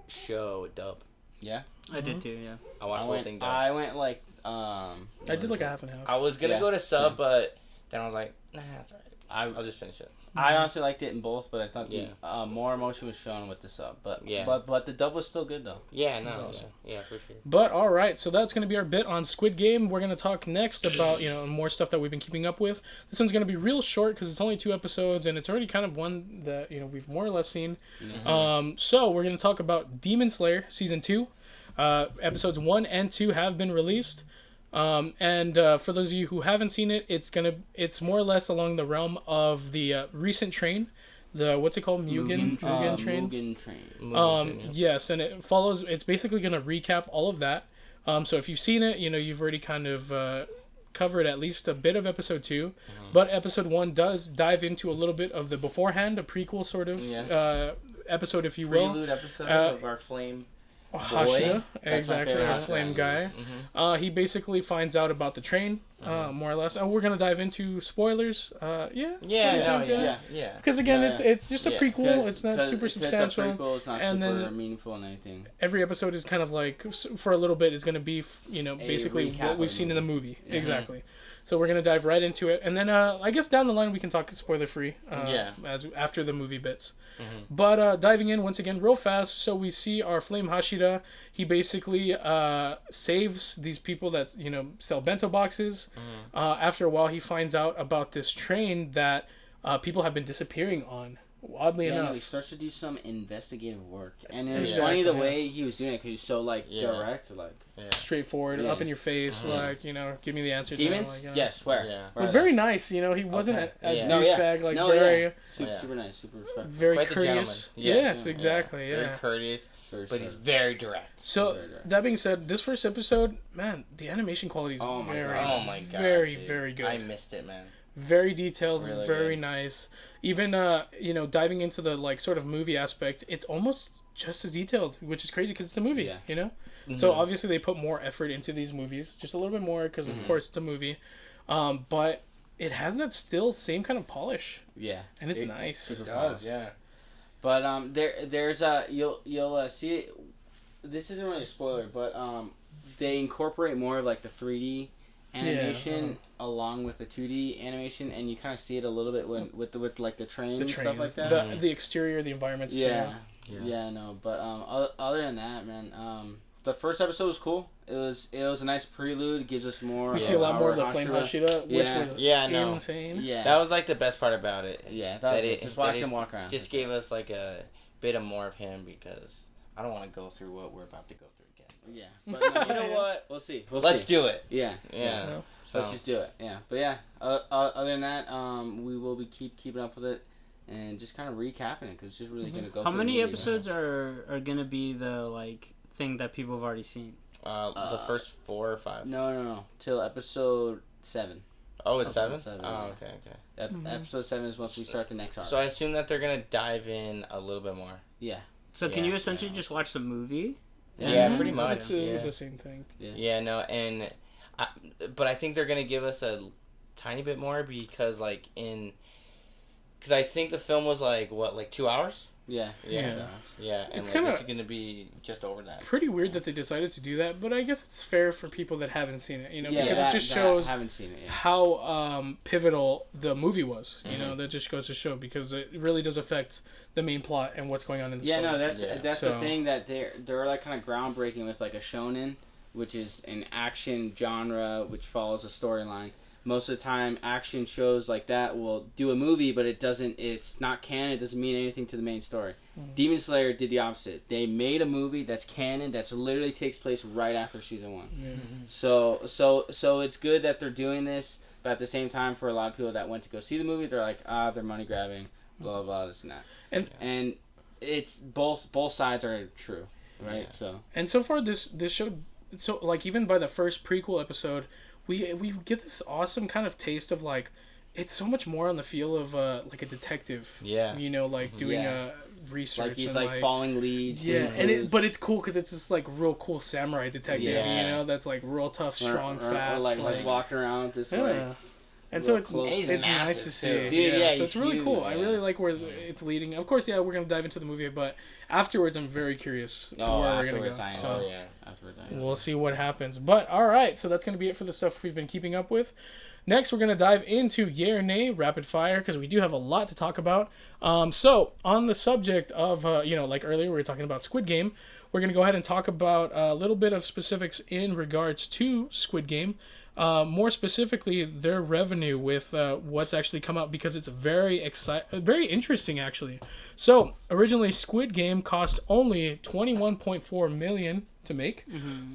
show dub. Yeah? I did too, yeah. I watched the whole thing dub. I went, like, I did, like, a half and half. I was going to go to sub, but then I was like, nah, that's alright. I'll just finish it. I honestly liked it in both, but I thought Yeah. the more emotion was shown with the sub. But Yeah. but the dub was still good though. Yeah, no, Awesome. yeah, for sure. But all right, so that's going to be our bit on Squid Game. We're going to talk next about, more stuff that we've been keeping up with. This one's going to be real short because it's only 2 episodes and it's already kind of one that, we've more or less seen. So we're going to talk about Demon Slayer Season 2. Episodes 1 and 2 have been released. And for those of you who haven't seen it, it's more or less along the realm of the recent train. What's it called? Mugen train? Mugen train. Yes, and it's basically going to recap all of that. So if you've seen it, you've already kind of covered at least a bit of episode 2. But episode 1 does dive into a little bit of the beforehand, a prequel sort of episode, if you will. Prelude episode of our flame. Hashira, That's exactly, my our favorite flame guy. He basically finds out about the train, more or less. And we're gonna dive into spoilers. Yeah. Because again, Yeah. it's just a prequel. It's not super It's substantial. a prequel, it's not And super then- meaningful in anything. Every episode is kind of like, for a little bit, is gonna be basically recap what of we've the seen in the movie. Exactly. So we're gonna dive right into it, and then I guess down the line we can talk spoiler free. As after the movie bits. But diving in once again real fast, so we see our flame Hashira. He basically saves these people that sell bento boxes. After a while, he finds out about this train that people have been disappearing on. Oddly Yeah, no, enough, he starts to do some investigative work, and it was Exactly, funny the yeah. way he was doing it because he's so Yeah. direct, like straightforward, Yeah. up in your face, like give me the answer. demons. Now, Yes, where? Yeah. But very nice. He wasn't Okay. a Yeah. No, yeah. douchebag. Like No, very, yeah. Yeah. Super nice, super respectful. very Quite the courteous. gentleman. Yeah. Yes, exactly. Yeah. Very courteous, Very but he's solid. very direct. So Very direct. that being said, this first episode, man, the animation quality is Oh my very, God. Oh my god. very, dude. very good. I missed it, man. Very detailed, Really very good. nice. Even diving into the sort of movie aspect, it's almost just as detailed, which is crazy because it's a movie. Yeah. So obviously they put more effort into these movies, just a little bit more because of course it's a movie. But it has that still same kind of polish, Yeah, and it's nice. it does, yeah. But there's you'll see it. This isn't really a spoiler, but they incorporate more of like the 3D animation along with the 2D animation, and you kind of see it a little bit with the train The and train, stuff like that. the exterior, the environments Yeah. too. Yeah, no, but other than that, man, the first episode was cool. It was a nice prelude. It gives us more. We see a lot more of the flame Hashira. Hashira, which Yeah. was Yeah, no. insane. Yeah, That was like the best part about it. yeah. That that was it- it. Just watch that him it walk around. Just gave us like a bit of more of him because I don't want to go through what we're about to go through again. Yeah, but no, You know what? We'll see. Let's do it. Yeah. Yeah. No. So, Let's just do it. Yeah, but yeah. Other than that, we will be keeping up with it, and just kind of recapping it because it's just really gonna go. How through many the movie. episodes are gonna be the thing that people have already seen? the first 4 or 5. No. Till episode 7. Oh, it's Episode 7? seven, Oh, yeah. okay. Episode 7 is once we start the next arc. So I assume that they're gonna dive in a little bit more. yeah. So can Yeah, you essentially just watch the movie? Yeah, Mhm. pretty much. It's yeah. the same thing. Yeah, no, and but I think they're gonna give us a tiny bit more because because I think the film was like 2 hours. Yeah. Yeah. Yeah, and It's this kinda- is gonna be just over that. Pretty weird that they decided to do that, but I guess it's fair for people that haven't seen it, Yeah, because that- it just that- shows I haven't seen it yet. how pivotal the movie was. Mm-hmm. That just goes to show because it really does affect the main plot and what's going on in the Yeah, story. no, that's Yeah. that's So- the thing that they're like kind of groundbreaking with like a shonen, which is an action genre which follows a storyline. Most of the time, action shows like that will do a movie, but it's not canon. It doesn't mean anything to the main story. Demon Slayer did the opposite. They made a movie that's canon that's literally takes place right after season 1. So it's good that they're doing this, but at the same time, for a lot of people that went to go see the movie, they're like, they're money grabbing, blah blah blah, this and that. And it's both sides are true, right? Yeah. So And so far, this show, so even by the first prequel episode, we get this awesome kind of taste of it's so much more on the feel of a detective. Yeah. Doing Yeah. research. like he's and following leads. Yeah, doing and clues. but it's cool because it's this real cool samurai detective. Yeah. That's real tough, strong, or fast. like walking around just Yeah. And so it's And he's nice massive, to see. too. It. Dude, yeah, So it's he's really cool. huge, I yeah. really like where it's leading. Of course, yeah, we're gonna dive into the movie, but afterwards, I'm very curious where we're gonna afterwards, go. I am. So yeah. Afterwards, I am. we'll see what happens. But all right, so that's gonna be it for the stuff we've been keeping up with. Next, we're gonna dive into yay or nay rapid fire because we do have a lot to talk about. So on the subject of like earlier we were talking about Squid Game, we're gonna go ahead and talk about a little bit of specifics in regards to Squid Game. More specifically, their revenue with what's actually come out because it's very interesting actually. So originally, Squid Game cost only $21.4 million to make,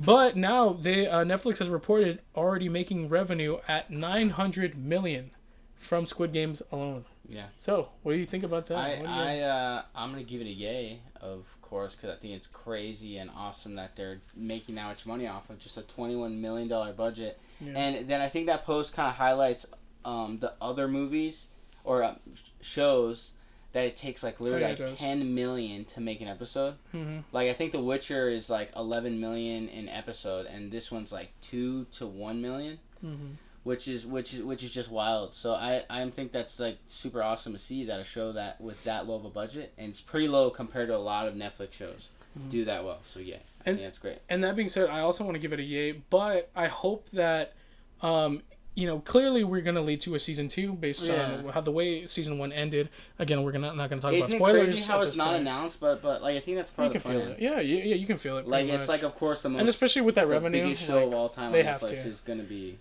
but now Netflix has reported already making revenue at $900 million from Squid Games alone. Yeah. So what do you think about that? I'm gonna give it a yay, of course, because I think it's crazy and awesome that they're making that much money off of just a $21 million budget. Yeah. And then I think that post kind of highlights the other movies or shows that it takes like literally it does. 10 million to make an episode. Mm-hmm. Like I think The Witcher is like 11 million an episode, and this one's like 2 to 1 million. Mm-hmm. Which is just wild. So I think that's like super awesome to see that a show that with that low of a budget, and it's pretty low compared to a lot of Netflix shows, do that well. So yeah, I think that's great. And that being said, I also want to give it a yay, but I hope that clearly we're gonna lead to a season 2 based on how the way season 1 ended. Again, we're not gonna talk about Isn't spoilers. it crazy how it's not announced, but like I think that's part You of can the feel plan. it. Yeah, you can feel it. Like pretty it's much. like of course the most and especially with that the revenue, biggest show like, of all time on they have Netflix to. is gonna be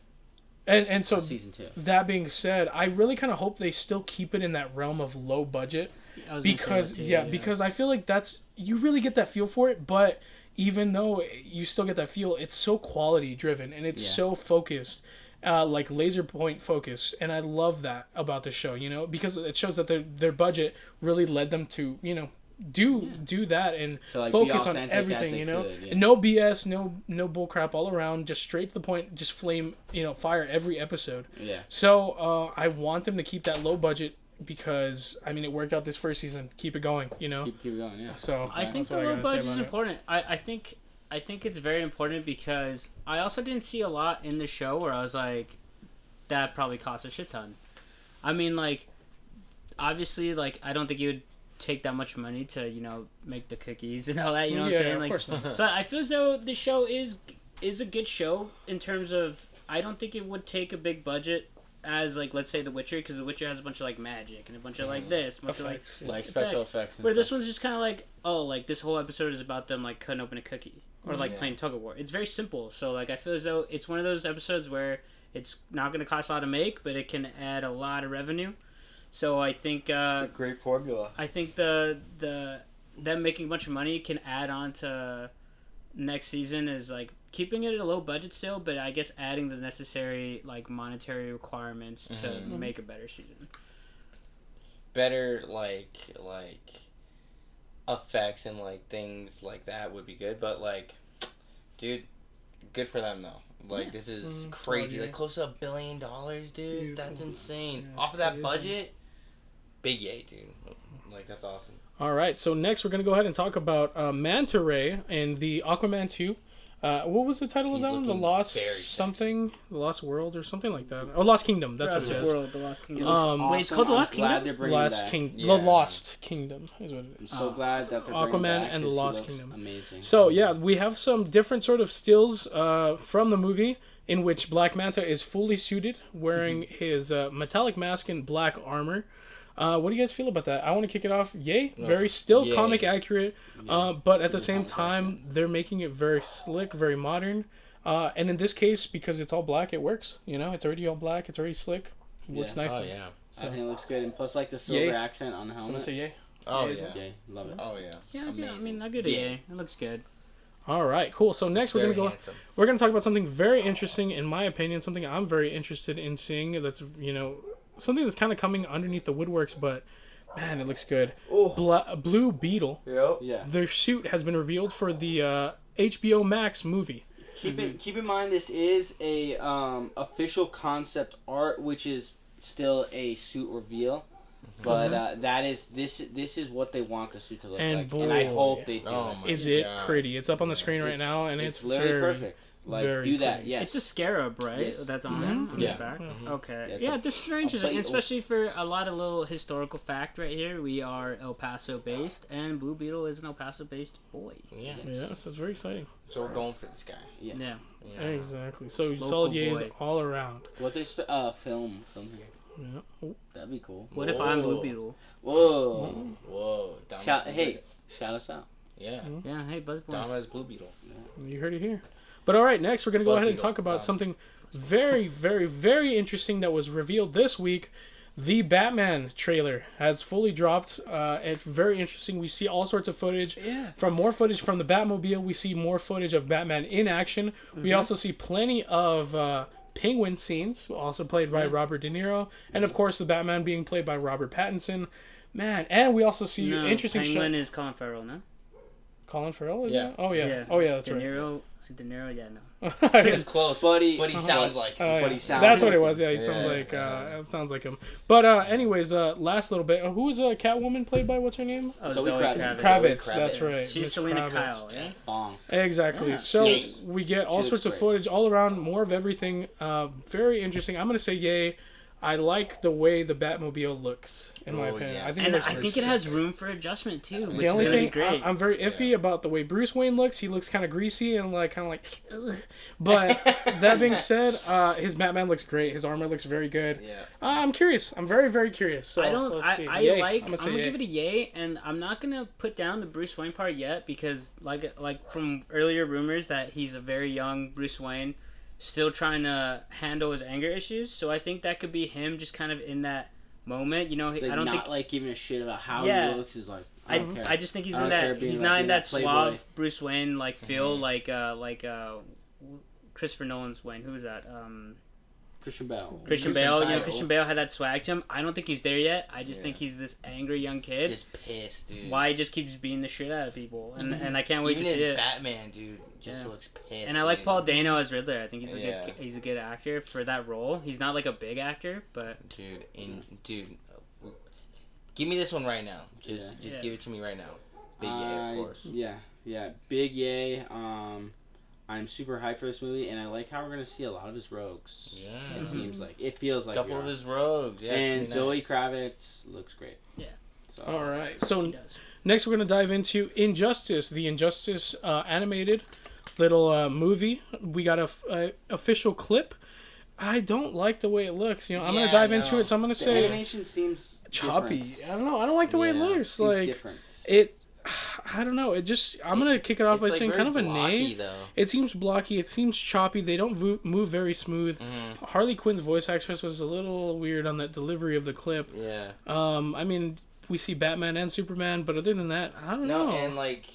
and so season 2. that being said, I really kind of hope they still keep it in that realm of low budget because because I feel like that's you really get that feel for it, but even though you still get that feel, it's so quality driven and it's so focused. Like laser point focus, and I love that about the show, because it shows that their budget really led them to, do that and like, focus on authentic everything, as they could, yeah. And no BS, no bull crap all around, just straight to the point, just flame, fire every episode. Yeah. So I want them to keep that low budget because it worked out this first season. Keep it going, Keep it going, yeah. So I think the low budget is important. I think it's very important because I also didn't see a lot in the show where I was like, that probably cost a shit ton. Obviously, I don't think you would take that much money to, make the cookies and all that, you know what I'm saying? Of course not. So I feel as though the show is a good show in terms of, I don't think it would take a big budget as, let's say The Witcher, because The Witcher has a bunch of, magic and a bunch of, this, a bunch Effects, of, like special effects. And where this stuff. one's just kind of this whole episode is about them, cutting open a cookie. Or, playing tug-of-war. It's very simple. So, I feel as though it's one of those episodes where it's not going to cost a lot to make, but it can add a lot of revenue. So, I think... it's a great formula. I think them making a bunch of money can add on to next season is, keeping it at a low budget still, but I guess adding the necessary, monetary requirements to make a better season. Better, effects and things like that would be good, but dude, good for them though. This is crazy. Close to $1 billion, dude. Beautiful. That's insane. Yeah, Off of that crazy. budget, big yay, dude. That's awesome. All right, so next we're gonna go ahead and talk about Manta Ray and the Aquaman 2. What was the title of that one? The Lost something, The Lost World or something like that. Oh, Lost Kingdom. That's what it is. World, the Lost Kingdom. Awesome. Wait, it's called The Lost I'm glad Kingdom? they're bringing Lost back. King, Yeah. The Lost Kingdom is what it I'm is. so glad that they're bringing Aquaman back and the 'cause he Lost looks Kingdom. Amazing. So yeah, we have some different sort of stills from the movie in which Black Manta is fully suited, wearing his metallic mask and black armor. What do you guys feel about that? I want to kick it off. Yay! Very still yay. comic accurate, but at the Super same comic time, they're making it very slick, very modern. And in this case, because it's all black, it works. It's already all black. It's already slick. It looks Yeah. nicely. Oh yeah. I think it looks good, and plus the silver Yay. accent on the Someone helmet. say yay. Oh Yay. yeah. Yay, love it. Oh yeah. Yeah, Amazing. I get it. Yeah, it looks good. All right, cool. So next Very we're gonna go. handsome. We're gonna talk about something very interesting, in my opinion. Something I'm very interested in seeing. That's something that's kind of coming underneath the woodworks, but man, it looks good. Blue Beetle. Yep. Yeah. Their suit has been revealed for the HBO Max movie. Keep in mind this is a official concept art, which is still a suit reveal. But that is this is what they want the suit to look And like, boy, and I hope they do. Oh it. my Is it God. pretty? It's up on the screen right now, and it's literally very, perfect. Like very do that, pretty. yes. It's a scarab, right? Yes. That's on him, on Yeah. his back. Okay. Yeah, Yeah, this is very interesting, plate- especially for a lot of little historical fact right here. We are El Paso based, and Blue Beetle is an El Paso based boy. Yeah. Yeah, so it's very exciting. So we're going for this guy. Yeah. Yeah. Exactly. So Local solid yays boy. all around. Was they film here? Yeah. Oh, That'd be cool. What if I'm Blue Whoa. Beetle? Whoa! Whoa. Dom Hey, shout us out. Yeah. Yeah, hey, Dom BuzzBoys. has Blue Beetle. you heard it here. But all right, next we're gonna go Buzz ahead and Beetle. talk about Dom. something very, very, very interesting that was revealed this week. The Batman trailer has fully dropped. It's very interesting. We see all sorts of footage. Yeah. From more footage from the Batmobile, we see more footage of Batman in action. We also see plenty of Penguin scenes, also played by Robert De Niro, and of course the Batman being played by Robert Pattinson. Man, and we also see No, interesting Penguin shot. is Colin Farrell, no? Colin Farrell, is Yeah. it? Oh yeah. Oh yeah, that's De right. Niro, yeah, no. He was close, but he sounds like him. Oh, But yeah. he sounds That's what like it was. him. Yeah, he sounds Yeah, like yeah. sounds like him. But anyways, last little bit. Who is Catwoman played by? What's her name? Oh, Zoe Zoe Kravitz. Kravitz. Kravitz. Kravitz. That's right. She's Miss Selena Kravitz. Kyle, yeah? Bong. Exactly. Yeah. So Yes. we get all She sorts of looks great. footage all around, more of everything. Very interesting. I'm gonna say yay. I like the way the Batmobile looks, in my Oh, opinion. yeah. I think And it looks I pretty think it sick. has room for adjustment too, which The is only gonna be thing great. I'm very iffy about the way Bruce Wayne looks. He looks kind of greasy and like kind of like. Ugh. But that being said, his Batman looks great. His armor looks very good. Yeah. I'm curious. I'm very, very curious. So I don't. let's see. I Yay. like. I'm gonna say gonna yay. give it a yay, and I'm not gonna put down the Bruce Wayne part yet because, like from earlier rumors that he's a very young Bruce Wayne, still trying to handle his anger issues. So I think that could be him just kind of in that moment. You know, It's like I don't not think. like giving a shit about how Yeah. he looks. Is like I don't care. I just think he's I in don't care that. being He's like not being in that that playboy. suave Bruce Wayne like feel like Christopher Nolan's Wayne. Who was that? Christian Bale. Christian Bale. You know, Christian Bale had that swag to him. I don't think he's there yet. I just Yeah. think he's this angry young kid. Just pissed, dude. Why he just keeps beating the shit out of people, and I can't wait Even to see his it. Batman, dude, just Yeah. looks pissed. And I like dude. Paul Dano as Riddler. I think he's a Yeah. he's a good actor for that role. He's not like a big actor, but Dude, give me this one right now. Just Yeah. give it to me right now. Big yay, of course. Yeah, big yay. I'm super hyped for this movie, and I like how we're gonna see a lot of his rogues. Yeah. It seems like it feels like Couple we of are. his rogues. Yeah, and it's Zoe really nice. Kravitz looks great. Yeah. So, All right. he So does. next we're gonna dive into Injustice, the Injustice animated little movie. We got a official clip. I don't like the way it looks. You know, I'm gonna Yeah, dive I into know. it. So I'm gonna the say animation seems choppy. different. I don't know. I don't like the way it Yeah, looks. Seems Like different. it. I don't know. It just. I'm gonna kick it off by It's, like, saying very kind of a blocky, nay. though. It seems blocky. It seems choppy. They don't move very smooth. Mm-hmm. Harley Quinn's voice actress was a little weird on that delivery of the clip. Yeah. I mean, we see Batman and Superman, but other than that, I don't know. No, and like,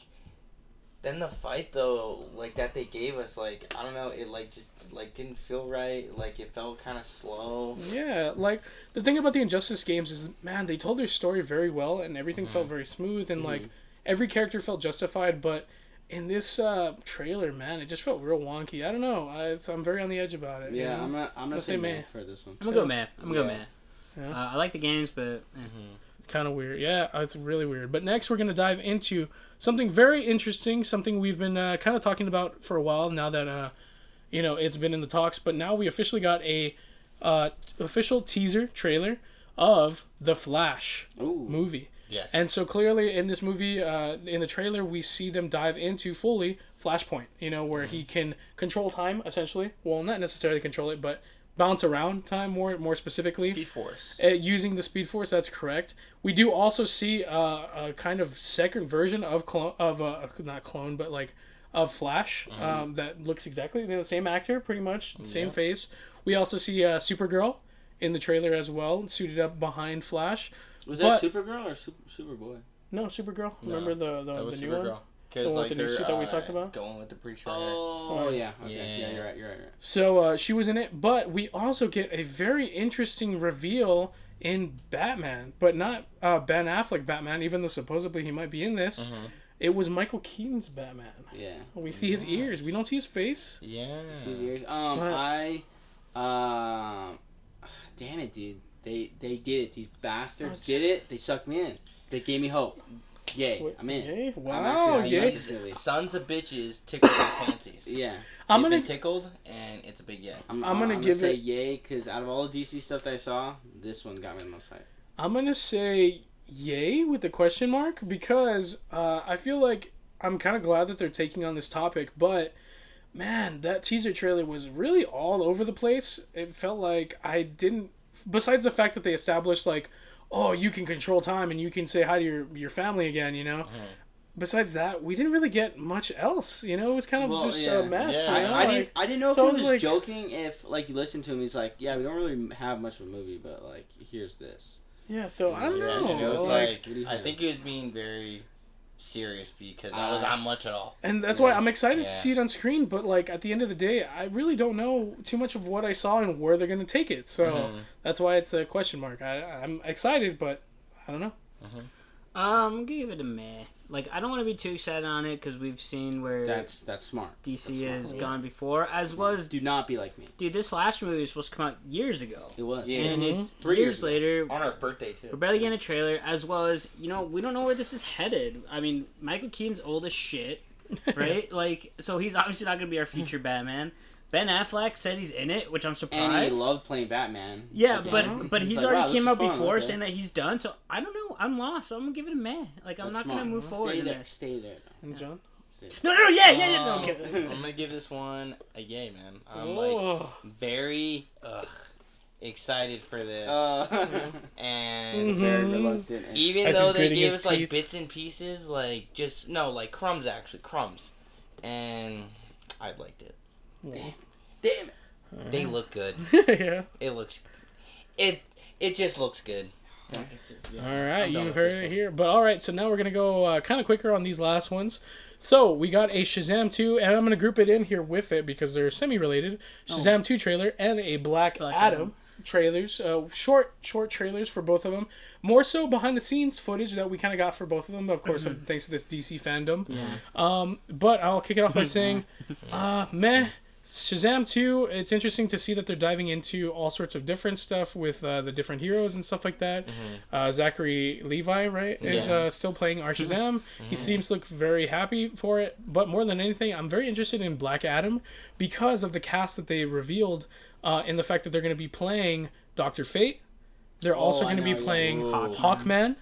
then the fight though, like that they gave us, like I don't know, it like just like didn't feel right. Like it felt kind of slow. Yeah, like the thing about the Injustice games is, man, they told their story very well, and everything felt very smooth, and like every character felt justified. But in this trailer, man, it just felt real wonky. I don't know. I'm very on the edge about it. you Yeah, know? I'm gonna say say meh meh. for this one. I'm gonna go man. I'm gonna go Yeah. man. Yeah. I like the games, but It's kind of weird. Yeah, it's really weird. But next, we're going to dive into something very interesting, something we've been kind of talking about for a while now that, it's been in the talks. But now we officially got a official teaser trailer of The Flash Ooh. movie. Yes. And so clearly in this movie, in the trailer, we see them dive into fully Flashpoint, where he can control time, essentially. Well, not necessarily control it, but bounce around time more specifically. Speed Force. Using the Speed Force, that's correct. We do also see a kind of second version of not clone, but like of Flash that looks exactly the same actor, pretty much same face. We also see Supergirl in the trailer as well, suited up behind Flash. Was But- that Supergirl or Superboy? No, Supergirl. No, Remember That the was new one? Supergirl. The one with the new suit that we talked about? Going with the preacher. Oh yeah. Okay. Yeah. Yeah, you're right. So she was in it, but we also get a very interesting reveal in Batman, but not Ben Affleck Batman, even though supposedly he might be in this. It was Michael Keaton's Batman. Yeah. We see his ears. We don't see his face. Yeah. See his ears. Damn it, dude. They did it. These bastards did it. They sucked me in. They gave me hope. Yay, Wait, I'm in. yay? I'm Wow, actually, I yay. like this movie. Sons of bitches tickle their fancies. Yeah. I'm They've gonna been tickled, and it's a big yay. I'm gonna gonna give say it- yay because out of all the DC stuff that I saw, this one got me the most hype. I'm gonna say yay with the question mark because I feel like I'm kind of glad that they're taking on this topic, but man, that teaser trailer was really all over the place. It felt like I didn't. Besides the fact that they established like, oh, you can control time and you can say hi to your family again, you know. Besides that, we didn't really get much else. You know, it was kind of just a mess. Yeah. You know? I didn't know if so he I was was like- joking. If like you listen to him, he's like, yeah, we don't really have much of a movie, but like here's this. Yeah, so I don't Yeah, know. and it was like, like, what do you I think? think he was being very serious because that was not much at all. and that's why I'm excited to Yeah. see it on screen. But like at the end of the day, I really don't know too much of what I saw and where they're gonna take it. So that's why it's a question mark. I'm excited, but I don't know. I'm gonna give it a meh. Like, I don't want to be too excited on it because we've seen where That's smart. DC That's has smart. gone before, as was. Do not be like me. Dude, this Flash movie was supposed to come out years ago. It was. Yeah. And it's 3 years years ago. later. On our birthday too. We're barely getting a trailer, as well as, you know, we don't know where this is headed. I mean, Michael Keaton's old as shit, right? Like, so he's obviously not going to be our future Batman. Ben Affleck said he's in it, which I'm surprised. And he loved playing Batman. Yeah, Again. but he's It's like, already wow, this came is out fun, before okay. saying that he's done, so I don't know. I'm lost, so I'm going to give it a meh. Like, I'm That's not going to smart. move forward Stay in there. this. Stay there. And John. Stay there. No, yeah. No, I'm kidding. I'm gonna give this one a yay, man. I'm Oh. like very excited for this, and Very reluctant. and- even As though he's they gritting gave his us like teeth. bits and pieces, like just no, like crumbs actually, crumbs, and I liked it. Damn it. They look good. Yeah. It just looks good. All right, you heard it here. But all right, so now we're gonna go kind of quicker on these last ones. So we got a Shazam 2, and I'm gonna group it in here with it because they're semi-related. Shazam 2 trailer and a Black Adam trailers. Short trailers for both of them. More so behind the scenes footage that we kind of got for both of them. Of course, thanks to this DC fandom. Yeah. But I'll kick it off by saying, meh. Shazam 2, it's interesting to see that they're diving into all sorts of different stuff with the different heroes and stuff like that. Zachary Levi, right, is still playing our Shazam. He seems to look very happy for it. But more than anything, I'm very interested in Black Adam because of the cast that they revealed in the fact that they're going to be playing Dr. Fate. They're also going to be playing Hawkman.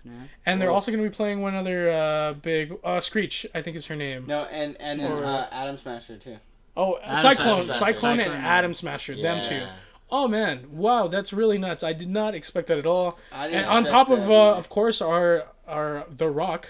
And they're also going to be playing one other big... Screech, I think is her name. No, and Adam Smasher too. Oh, Adam Cyclone and Smasher. Atom Smasher, them two. Oh man, wow, that's really nuts. I did not expect that at all. And on top of course, our The Rock,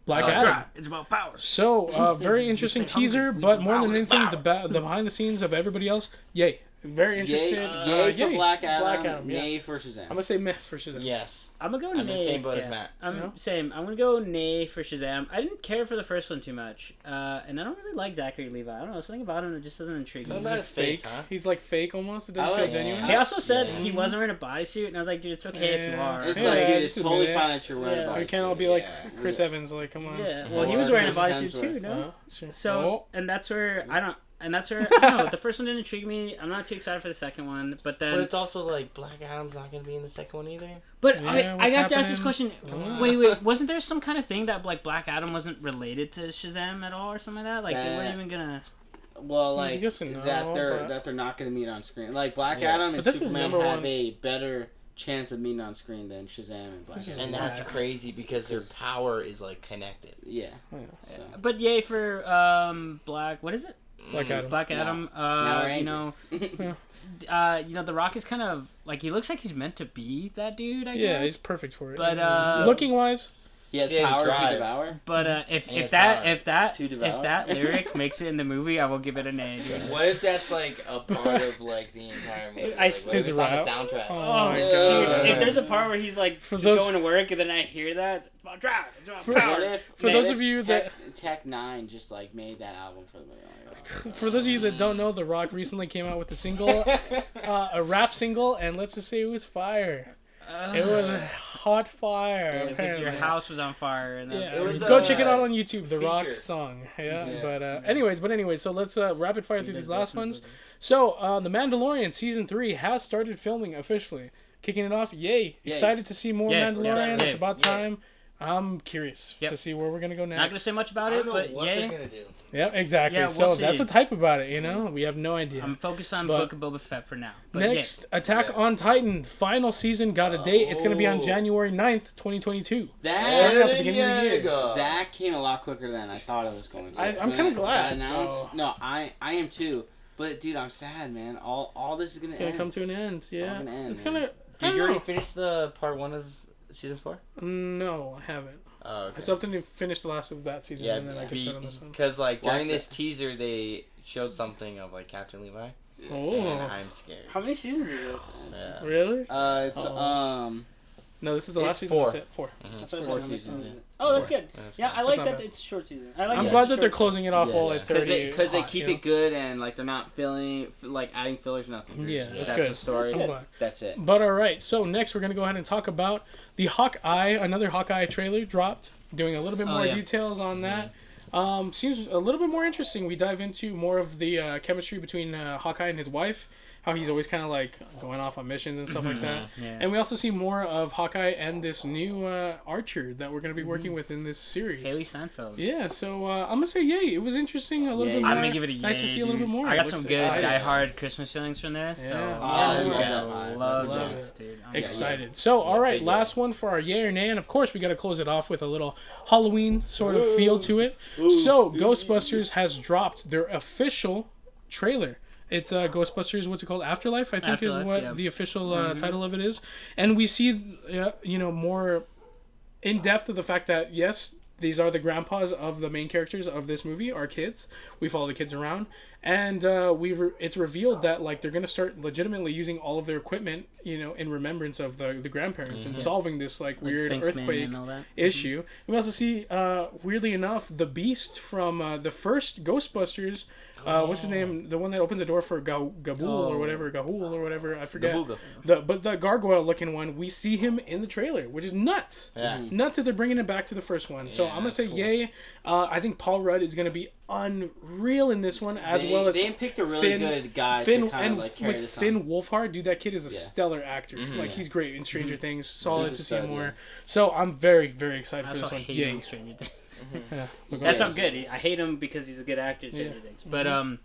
Black Adam. It's about power. So very interesting stay teaser, hungry, we but more than devour anything, the behind the scenes of everybody else, yay, very interested. Yay for Yay. Black Adam. Black Adam, yeah. Nay for Shazam. I'm gonna say meh for Shazam. Yes. I'm gonna go I'm in nay. the same boat as yeah. Matt. I'm Yeah. same. I'm gonna go nay for Shazam. I didn't care for the first one too much, and I don't really like Zachary Levi. I don't know, something about him that just doesn't intrigue me. Something He's about just his face, fake. huh? He's like fake almost. It doesn't I feel like- genuine. He also said Yeah. he wasn't wearing a bodysuit, and I was like, dude, it's okay if you Yeah. are. It's Yeah, like, dude, just it's totally admit it. fine that you're wearing Yeah. a bodysuit. We can't all be like Yeah. Chris Evans. Like, come on. Yeah, well, he Or was wearing a Chris bodysuit too, Hemsworth. no? Sure. So, Oh. and that's where I don't know. The first one didn't intrigue me. I'm not too excited for the second one, but then. But it's also like Black Adam's not gonna be in the second one either. But Yeah, I what's have to ask this happening? question. Wait, wasn't there some kind of thing that like Black Adam wasn't related to Shazam at all, or something like that? Like they weren't even gonna. Well, like Yes and no, that they're not going to meet on screen. Like Black Yeah. Adam But and this is Superman number have one. a better chance of meeting on screen than Shazam and Black Yeah. Adam. And that's crazy because their power is like connected. Yeah. Yeah. So. But yay for Black. What is it? Black Adam. Black Adam. Now we're You know, The Rock is kind of like he looks like he's meant to be that dude. I Yeah, guess. he's perfect for it. But, looking wise, He has Yeah, power drive. to devour. But And if it's that hard to devour. if that lyric makes it in the movie, I will give it an A. Dude. What if that's like a part of like the entire movie? Like, what if His it's on the rap? soundtrack? Oh Oh, my dude! God. If there's a part where he's like For just those- going to work and then I hear that, it's about drive, it's about For- power. What if, For those of you Tech 9 just like made that album for the movie? for those of you that don't know, The Rock recently came out with a single, a rap single, and let's just say it was fire. It was a hot fire. Like if apparently. your house was on fire and that's Yeah, It was, go check it out on YouTube. The feature. Rock song. Yeah, Yeah. but anyways, so let's rapid fire through these last ones. So, The Mandalorian season 3 has started filming officially. kicking it off. Yay. Excited to see more Mandalorian. It's about time. I'm curious to see where we're going to go next. Not going to say much about it, but what they're going to do. Yeah, exactly. Yeah, so we'll see. that's what's hype about it, you know? We have no idea. I'm focused on Book of Boba Fett for now. But next, Attack on Titan. Final season got a date. It's going to be on January 9th, 2022. That at the beginning of the year. That came a lot quicker than I thought it was going to. I'm kind of glad. No, I am too. But dude, I'm sad, man. All this is gonna It's gonna come to an end. Yeah, it's all gonna end, it's gonna. Did you already finish the part 1 of season 4? No, I haven't. Oh, okay. I still have to finish the last of that season, and then I can start on this one. Because like during this teaser, they showed something of like Captain Levi. Oh, and I'm scared. How many seasons is it? Yeah. Really? It's No, this is the last season. 4. That's it. 4. That's what 4 I said. seasons. Oh, that's good. Yeah, I like not that bad. it's a short season. I'm glad that they're closing it off while it's already because they hot, keep you know? it good and like they're not adding fillers, nothing. Yeah, That's good. the story. I'm glad. That's it. But all right, so next we're gonna go ahead and talk about the Hawkeye. Another Hawkeye trailer dropped, doing a little bit more details on that. Seems a little bit more interesting. We dive into more of the chemistry between Hawkeye and his wife. How he's always kind of like going off on missions and stuff like that. Yeah. And we also see more of Hawkeye and this new archer that we're going to be working with in this series. Haley Steinfeld. Yeah, so I'm going to say yay. It was interesting a little bit more. I'm gonna give it a yay. Nice to see a little bit more. I got It some looks good exciting. die-hard Christmas feelings from this. So Yeah. I'm Oh, gonna love Love this, it. dude. I'm Excited. So, all right, last one for our yay or nay, and of course we got to close it off with a little Halloween sort of feel to it. So, Ghostbusters has dropped their official trailer. It's Ghostbusters, what's it called? Afterlife, I think is what the official title of it is. And we see, more in depth of the fact that, yes, these are the grandpas of the main characters of this movie, our kids. We follow the kids around. And it's revealed that like they're going to start legitimately using all of their equipment, in remembrance of the grandparents and solving this like weird earthquake issue. We also see, weirdly enough, the Beast from the first Ghostbusters. What's his name? The one that opens the door for Gahul or whatever. I forget. But the gargoyle looking one, we see him in the trailer, which is nuts. Yeah. Nuts that they're bringing it back to the first one. So I'm gonna say yay. I think Paul Rudd is gonna be unreal in this one, as well as they picked a really good guy to kind of like carry this Finn on. Wolfhard, dude, that kid is a stellar actor. Like he's great in Stranger Things. Solid to see him more. So I'm very, very excited for this one. I hate Yay. him in Stranger Things. Yeah. That's how good. I hate him because he's a good actor in Stranger Things. But I'm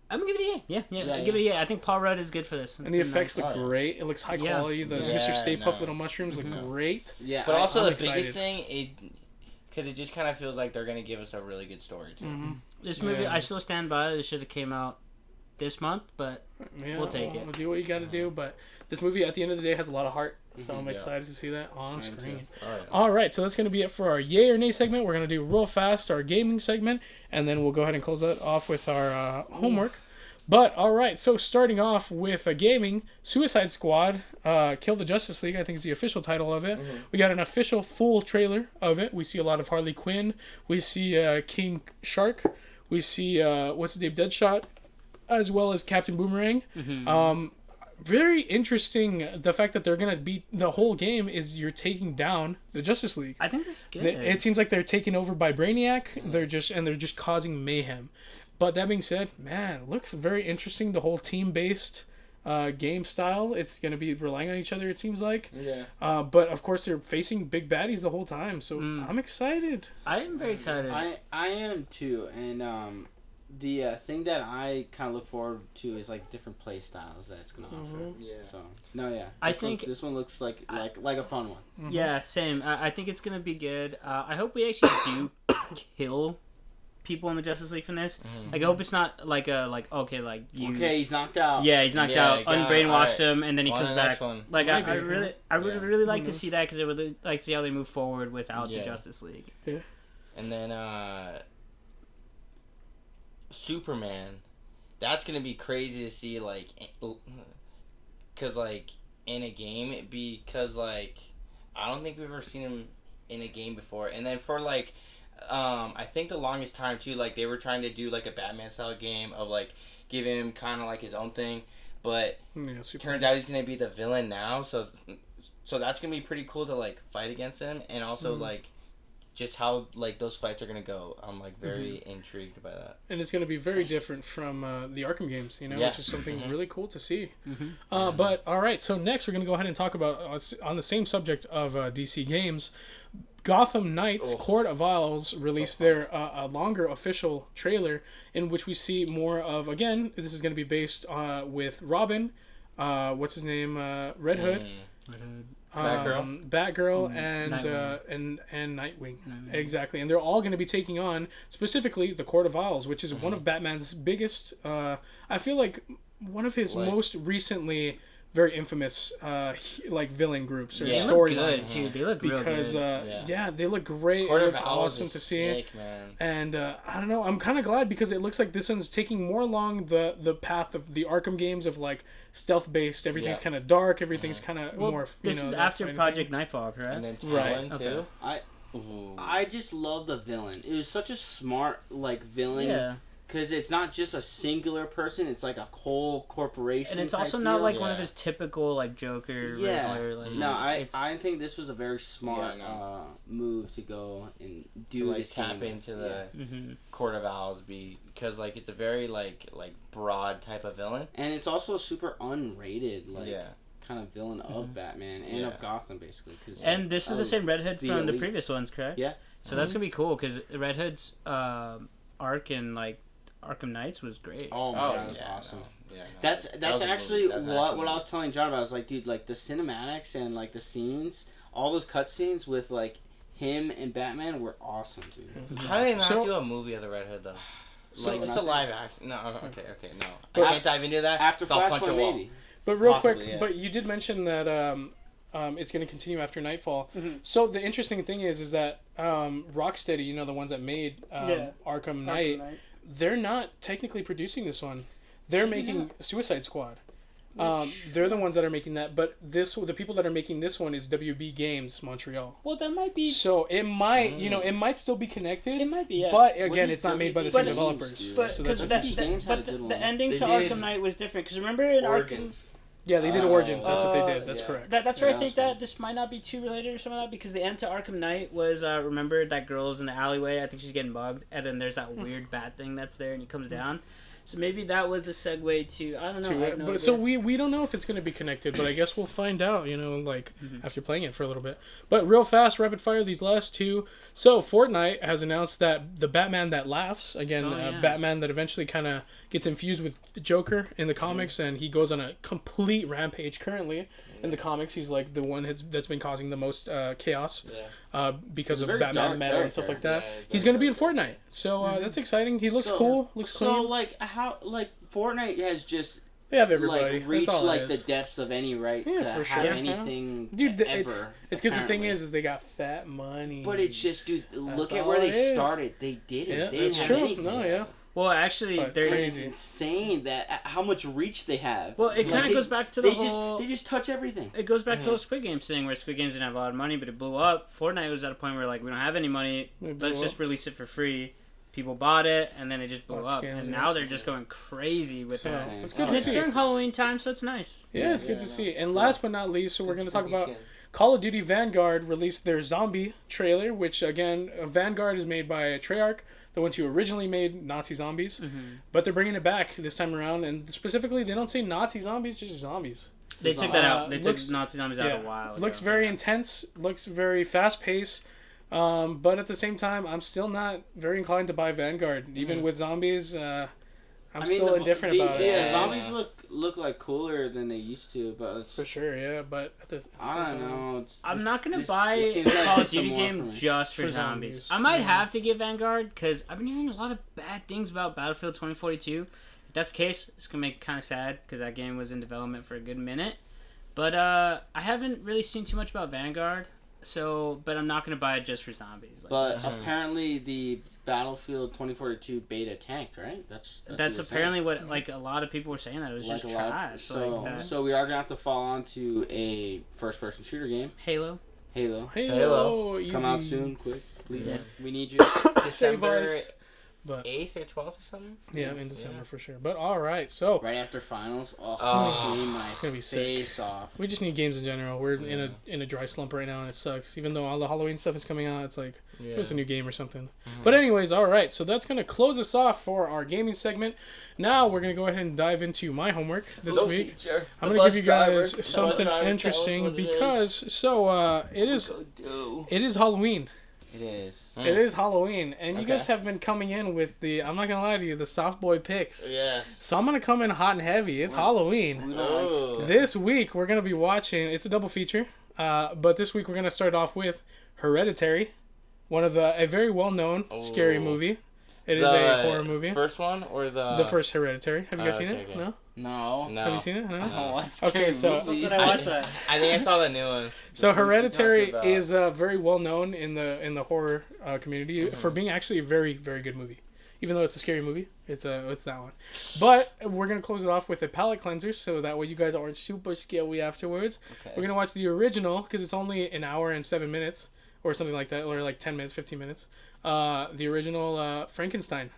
gonna give it a yay. Yeah. Give it a yay. I think Paul Rudd is good for this. And the effects look great. It looks high quality. The Mr. Stay Puft Little Mushrooms look great. Yeah, but also I'm the excited. biggest thing, because it just kind of feels like they're gonna give us a really good story too. This movie, I still stand by it. It should have came out this month, but we'll take it. We'll do what you got to do. But this movie, at the end of the day, has a lot of heart. So I'm excited to see that on screen. All right, so that's going to be it for our yay or nay segment. We're going to do real fast our gaming segment, and then we'll go ahead and close that off with our homework. But, all right, so starting off with gaming, Suicide Squad, Kill the Justice League, I think is the official title of it. We got an official full trailer of it. We see a lot of Harley Quinn. We see King Shark. We see, what's his name, Deadshot, as well as Captain Boomerang. Very interesting, the fact that they're going to beat the whole game is you're taking down the Justice League. I think this is good. It seems like they're taken over by Brainiac. They're just causing mayhem. But that being said, man, it looks very interesting. The whole team-based game style. It's going to be relying on each other, it seems like. Yeah. But, of course, they're facing big baddies the whole time. So I'm excited. I am very excited. I am too. And the thing that I kind of look forward to is like different play styles that it's going to offer. Yeah. So, no, yeah. I think this one looks like a fun one. Yeah, same. I think it's going to be good. I hope we actually do kill people in the Justice League from this. Like, I hope it's not like Okay, he's knocked out. Yeah, he's knocked out. Unbrainwashed him, and then he comes back. Like, Maybe. I would really like to see that because I would like to see how they move forward without the Justice League. Yeah. And then Superman, that's gonna be crazy to see, like, cause like in a game, because like I don't think we've ever seen him in a game before. And then for like I think the longest time too, like they were trying to do like a Batman style game of like give him kind of like his own thing, but turns out he's gonna be the villain now. So that's gonna be pretty cool to like fight against him, and also like just how like those fights are gonna go. I'm like very intrigued by that. And it's going to be very different from the Arkham games, which is something really cool to see. But all right, so next we're going to go ahead and talk about on the same subject of DC games. Gotham Knights Court of Owls released their a longer official trailer in which we see more of, again, this is going to be based with Robin, what's his name, Red Hood. Batgirl and Nightwing. Exactly, and they're all going to be taking on specifically the Court of Owls, which is one of Batman's biggest. I feel like one of his most recently very infamous villain groups or storylines. Too. They look real good. Because they look great. Court it of looks Owls awesome is to see. sick, man. And I don't know, I'm kind of glad because it looks like this one's taking more along the path of the Arkham games of like stealth based. Everything's kind of dark. Everything's kind of more. This is after Project Nightfall, correct? And then Talon too. I just love the villain. It was such a smart villain. Yeah. Because it's not just a singular person; it's like a whole corporation. And it's also not like one of his typical Joker. Regular, I think this was a very smart move to go and do this. Tap into the Court of Owls, because it's a very broad type of villain, and it's also a super unrated kind of villain of Batman and of Gotham, basically. And this is the same Red Hood from the previous ones, correct? Yeah. So that's gonna be cool because Red Hood's arc in Arkham Knights was great. Oh my god, that's awesome. No. Yeah, no. That's actually what I was telling John about. I was like, dude, the cinematics and the scenes, all those cutscenes with him and Batman were awesome, dude. How did they not do a movie of the Red Hood though? Just a live action. No, okay, no. I can't dive into that. After Flashpoint, maybe. But real quick, but you did mention that it's going to continue after Nightfall. So the interesting thing is that Rocksteady, the ones that made Arkham Knight, they're not technically producing this one. They're making Suicide Squad. They're the ones that are making that, but the people that are making this one is WB Games Montreal. Well, that might be. So it might, it might still be connected. It might be, yeah. But again, it's not made by the same developers. But so the ending to Arkham Knight was different. Because remember in Arkham. Yeah, they did Origins. That's what they did. That's correct. That's where I think that this might not be too related or something like that, because the end to Arkham Knight was, remember that girl's in the alleyway, I think she's getting bugged, and then there's that weird bat thing that's there, and he comes down. So maybe that was the segue to, I don't know. So we don't know if it's going to be connected, but I guess we'll find out, after playing it for a little bit. But real fast, rapid fire, these last two. So Fortnite has announced that the Batman that laughs, Batman that eventually kind of gets infused with Joker in the comics, and he goes on a complete rampage currently. In the comics, he's the one that's been causing the most chaos because of Batman metal and stuff like that. He's going to be in Fortnite, so that's exciting. He looks cool, looks clean. So how Fortnite has just they have everybody reached the depths of any right to have anything, dude. Ever, it's because the thing is they got fat money. But it's just, dude, look at where they started. They did it. They didn't have anything. No, Well, actually, it's insane that how much reach they have. Well, it kind of goes back to the whole... They just touch everything. It goes back to the whole Squid Games thing, where Squid Games didn't have a lot of money, but it blew up. Fortnite was at a point where, we don't have any money. Let's just release it for free. People bought it, and then it just blew up. And now they're just going crazy with it. It's good to see. It's during Halloween time, so it's nice. Yeah, it's good to see. And last but not least, so we're going to talk about... Call of Duty Vanguard released their zombie trailer, which, again, Vanguard is made by Treyarch, the ones who originally made Nazi zombies. But they're bringing it back this time around, and specifically, they don't say Nazi zombies, just zombies. They took that out. They took Nazi zombies out a while ago. Looks very intense, looks very fast-paced, but at the same time, I'm still not very inclined to buy Vanguard. Even with zombies, I'm still indifferent about it. Yeah, zombies look cooler than they used to, but for sure, yeah. But I don't know. I'm not gonna buy a Call of Duty game just for zombies. I might have to get Vanguard because I've been hearing a lot of bad things about Battlefield 2042. If that's the case, it's gonna make it kind of sad because that game was in development for a good minute. But I haven't really seen too much about Vanguard. But I'm not gonna buy it just for zombies. But apparently the Battlefield 2042 beta tanked, right? That's apparently what a lot of people were saying, that it was just trash. So we are gonna have to fall onto a first-person shooter game. Halo. Easy. Come out soon, quick, please. Yeah. We need you. December But 8th or 12th or something. Yeah, in December for sure. But all right, so Right after finals. it's gonna be face sick. off. We just need games in general. We're in a dry slump right now, and it sucks. Even though all the Halloween stuff is coming out, it's like it's a new game or something. But anyways, all right. So that's gonna close us off for our gaming segment. Now we're gonna go ahead and dive into my homework this week. I'm gonna give you guys something interesting because it is Halloween. It is. It is Halloween, and you guys have been coming in with the, I'm not gonna lie to you, the soft boy picks. Yes. So I'm gonna come in hot and heavy. It's Halloween. This week we're gonna be watching. It's a double feature, but this week we're gonna start off with Hereditary, one of a very well-known scary movie. It is a horror movie. First one or the first Hereditary. Have you guys seen it? Okay. No. No. Have you seen it? No. Oh, what's Okay, so Did I watch that? I think I saw the new one. So Hereditary is very well known in the horror community for being actually a very, very good movie. Even though it's a scary movie, it's that one. But we're gonna close it off with a palate cleanser, so that way you guys aren't super scary afterwards. Okay. We're gonna watch the original because it's only an hour and 7 minutes or something like that, or like 10 minutes, 15 minutes. The original Frankenstein.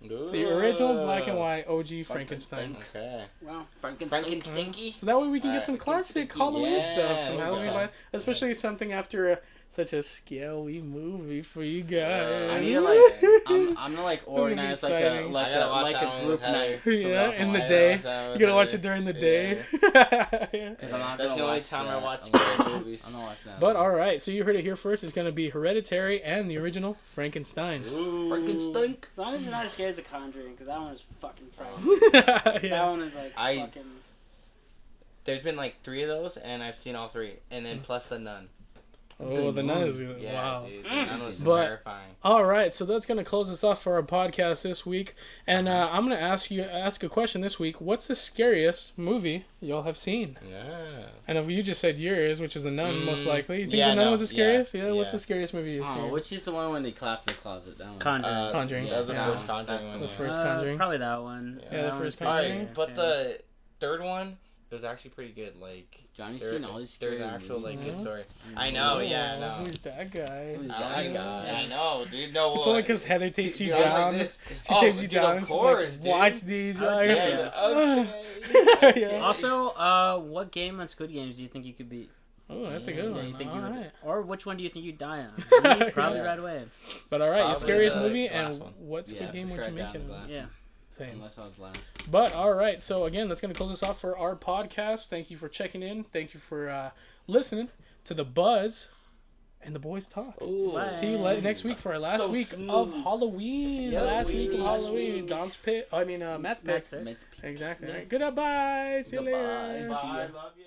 The original black and white OG Frankenstein. Okay. Wow. Frankenstinky. So that way we can get some Frankenstein. classic Halloween Yeah, stuff, some okay. Halloween vibe, especially something after such a scary movie for you guys. I need to I'm gonna organize like exciting. a group night. Yeah, in the day. You gotta watch it during the day. Because I'm not That's gonna the only watch time I that. watch scary movies. I'm not watching that. But alright, so you heard it here first. It's gonna be Hereditary and the original Frankenstein. Frankenstein. As long as it's not as scary as The Conjuring, because that one is fucking frightening. That Yeah. one is like fucking... There's been like 3 of those, and I've seen all 3, and then plus the Nun. Oh, the Nun is Yeah, wow. dude, the Nun was But- terrifying. All right, so that's gonna close us off for our podcast this week, and I'm gonna ask a question this week. What's the scariest movie y'all have seen? Yeah. And if you just said yours, which is the Nun, most likely. You think yeah, the Nun no, was the scariest? Yeah. What's yeah. the scariest movie you've seen? which is the one when they clap in the closet? That one. Conjuring. Conjuring. That was the Yeah. first Conjuring That's one. the yeah. first Conjuring. Probably that one. Yeah, the That first one's pretty Conjuring. Alright, but scary. the third one, it was actually pretty good. Like Johnny's seen all these there's scary an actual like movies. good story. I know, yeah, I know. Who's that guy? Who's I that like guy? Yeah, I know, dude. No, It's only because Heather tapes you You're like down. this. She Oh, tapes you dude, down. of And she's course, like, dude. watch these. You're like, Okay. Yeah. Also, what game on Squid Games do you think you could beat? Oh, that's a good Yeah, one. you think All you would, right. or which one do you think you'd die on? Me, probably Yeah. right away. But all right, your Probably scariest the movie last and one. what Squid Yeah, Game for would sure you I'd make down it? with that. Yeah. Same. Unless I was last. But all right, so again, that's gonna close us off for our podcast. Thank you for checking in. Thank you for listening to the Buzz and the Boys Talk. Ooh. Bye. See you next week for our last So week smooth. of Halloween. Yeah, last week of last Halloween. week. Dom's pick. Matt's pick. Matt's pick. Let's Exactly. All right, goodbye. See you later. Bye. Love you.